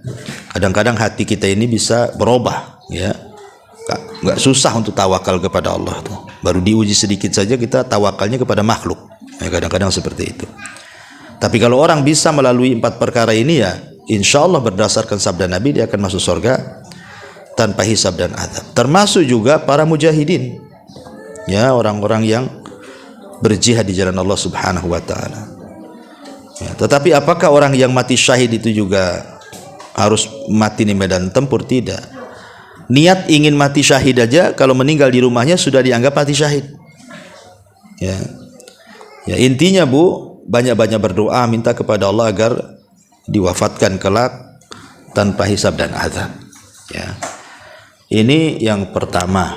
kadang-kadang hati kita ini bisa berubah, ya. Nggak susah untuk tawakal kepada Allah tuh. Baru diuji sedikit saja kita tawakalnya kepada makhluk. Ya, kadang-kadang seperti itu. Tapi kalau orang bisa melalui 4 perkara ini, ya insya Allah berdasarkan sabda Nabi dia akan masuk surga tanpa hisab dan adab. Termasuk juga para mujahidin, ya, orang-orang yang berjihad di jalan Allah Subhanahu wa taala. Ya, tetapi apakah orang yang mati syahid itu juga harus mati di medan tempur? Tidak. Niat ingin mati syahid aja kalau meninggal di rumahnya sudah dianggap mati syahid. Ya. Ya, intinya Bu, banyak-banyak berdoa minta kepada Allah agar diwafatkan kelak tanpa hisab dan azab. Ya. Ini yang pertama.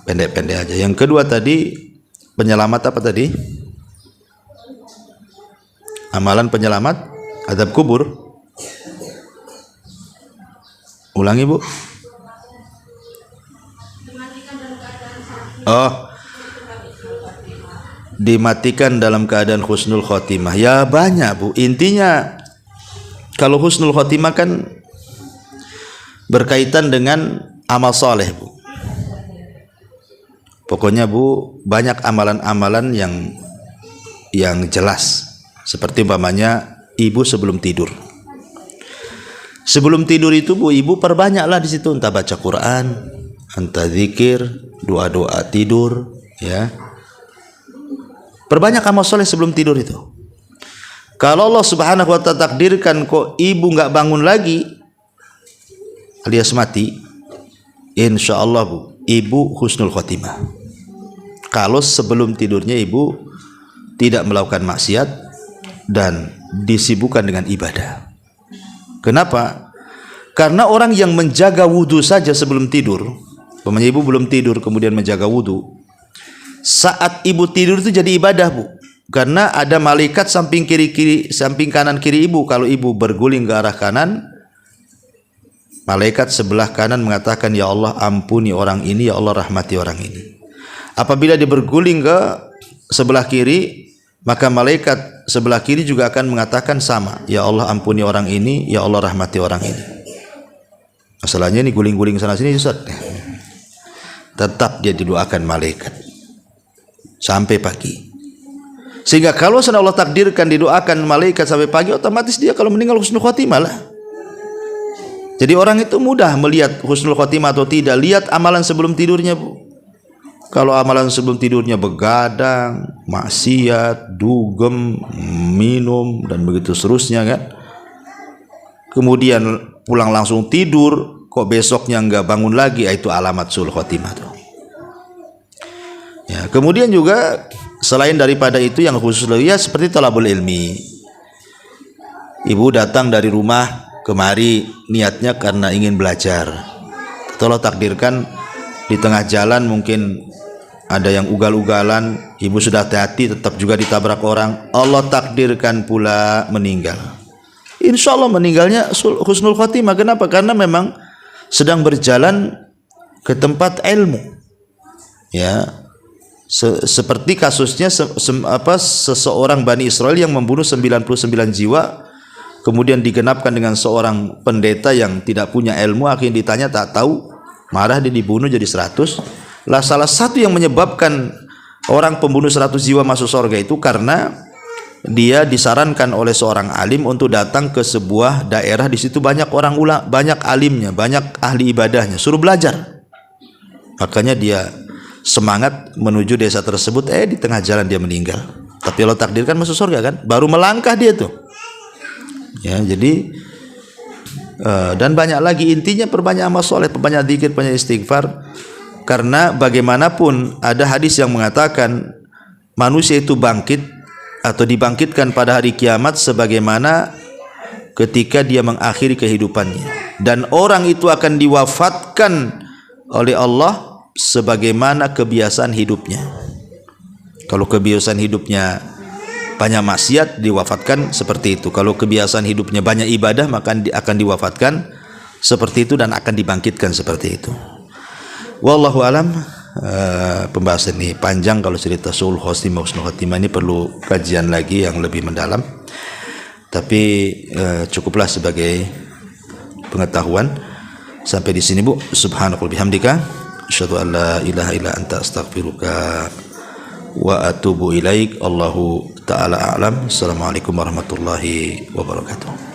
Pendek-pendek aja. Yang kedua tadi penyelamat apa tadi? Amalan penyelamat azab kubur. Ulangi, Bu. Oh, dimatikan dalam keadaan husnul khotimah. Ya banyak, Bu. Intinya kalau husnul khotimah kan berkaitan dengan amal soleh, Bu. Pokoknya, Bu, banyak amalan-amalan yang jelas. Seperti umpamanya ibu sebelum tidur. Sebelum tidur itu, Bu, ibu perbanyaklah di situ, entah baca Quran, entah zikir, doa-doa tidur, ya. Perbanyak amal soleh sebelum tidur itu. Kalau Allah Subhanahu wa ta'ala takdirkan kok ibu nggak bangun lagi alias mati, insya Allah, Bu, ibu husnul khotimah. Kalau sebelum tidurnya ibu tidak melakukan maksiat dan disibukkan dengan ibadah. Kenapa? Karena orang yang menjaga wudhu saja sebelum tidur, umpamanya ibu belum tidur kemudian menjaga wudhu, saat ibu tidur itu jadi ibadah, Bu. Karena ada malaikat samping samping kanan kiri ibu. Kalau ibu berguling ke arah kanan, malaikat sebelah kanan mengatakan, ya Allah ampuni orang ini, ya Allah rahmati orang ini. Apabila dia berguling ke sebelah kiri, maka malaikat sebelah kiri juga akan mengatakan sama, ya Allah ampuni orang ini, ya Allah rahmati orang ini. Masalahnya ini guling-guling sana sini, Ustaz. Tetap dia didoakan malaikat sampai pagi. Sehingga kalau Allah takdirkan didoakan malaikat sampai pagi, otomatis dia kalau meninggal husnul khotimah lah. Jadi orang itu mudah melihat husnul khotimah atau tidak, lihat amalan sebelum tidurnya, Bu. Kalau amalan sebelum tidurnya begadang, maksiat, dugem, minum, dan begitu seterusnya, kan. Kemudian pulang langsung tidur, kok besoknya nggak bangun lagi, itu alamat sul khotimah tuh. Ya, kemudian juga selain daripada itu yang khusus ya seperti talabul ilmi. Ibu datang dari rumah kemari niatnya karena ingin belajar. Kalau takdirkan di tengah jalan mungkin ada yang ugal-ugalan, ibu sudah hati-hati tetap juga ditabrak orang, Allah takdirkan pula meninggal. insya Allah meninggalnya husnul khotimah. Kenapa? Karena memang sedang berjalan ke tempat ilmu. Ya, seperti kasusnya seseorang Bani Israel yang membunuh 99 jiwa, kemudian digenapkan dengan seorang pendeta yang tidak punya ilmu, akhirnya ditanya tak tahu, marah, dia dibunuh jadi 100. Lah salah satu yang menyebabkan orang pembunuh 100 jiwa masuk surga itu karena dia disarankan oleh seorang alim untuk datang ke sebuah daerah, di situ banyak orang banyak alimnya, banyak ahli ibadahnya, suruh belajar. Makanya dia semangat menuju desa tersebut, di tengah jalan dia meninggal. Tapi Allah takdirkan masuk surga kan, baru melangkah dia tuh. Ya, jadi dan banyak lagi, intinya perbanyak amal soleh, perbanyak zikir, perbanyak istighfar. Karena bagaimanapun ada hadis yang mengatakan manusia itu bangkit atau dibangkitkan pada hari kiamat sebagaimana ketika dia mengakhiri kehidupannya, dan orang itu akan diwafatkan oleh Allah sebagaimana kebiasaan hidupnya. Kalau kebiasaan hidupnya banyak maksiat, diwafatkan seperti itu. Kalau kebiasaan hidupnya banyak ibadah, maka akan diwafatkan seperti itu dan akan dibangkitkan seperti itu. Wallahu alam. Pembahasan ini panjang, kalau cerita sul husnul khotimah ini perlu kajian lagi yang lebih mendalam, tapi cukuplah sebagai pengetahuan. Sampai di sini Bu. Subhanakallahumma bihamdika asyhadu an la ilaha illa anta astaghfiruka wa atubu ilaik. Allahu ta'ala a'lam. Assalamualaikum warahmatullahi wabarakatuh.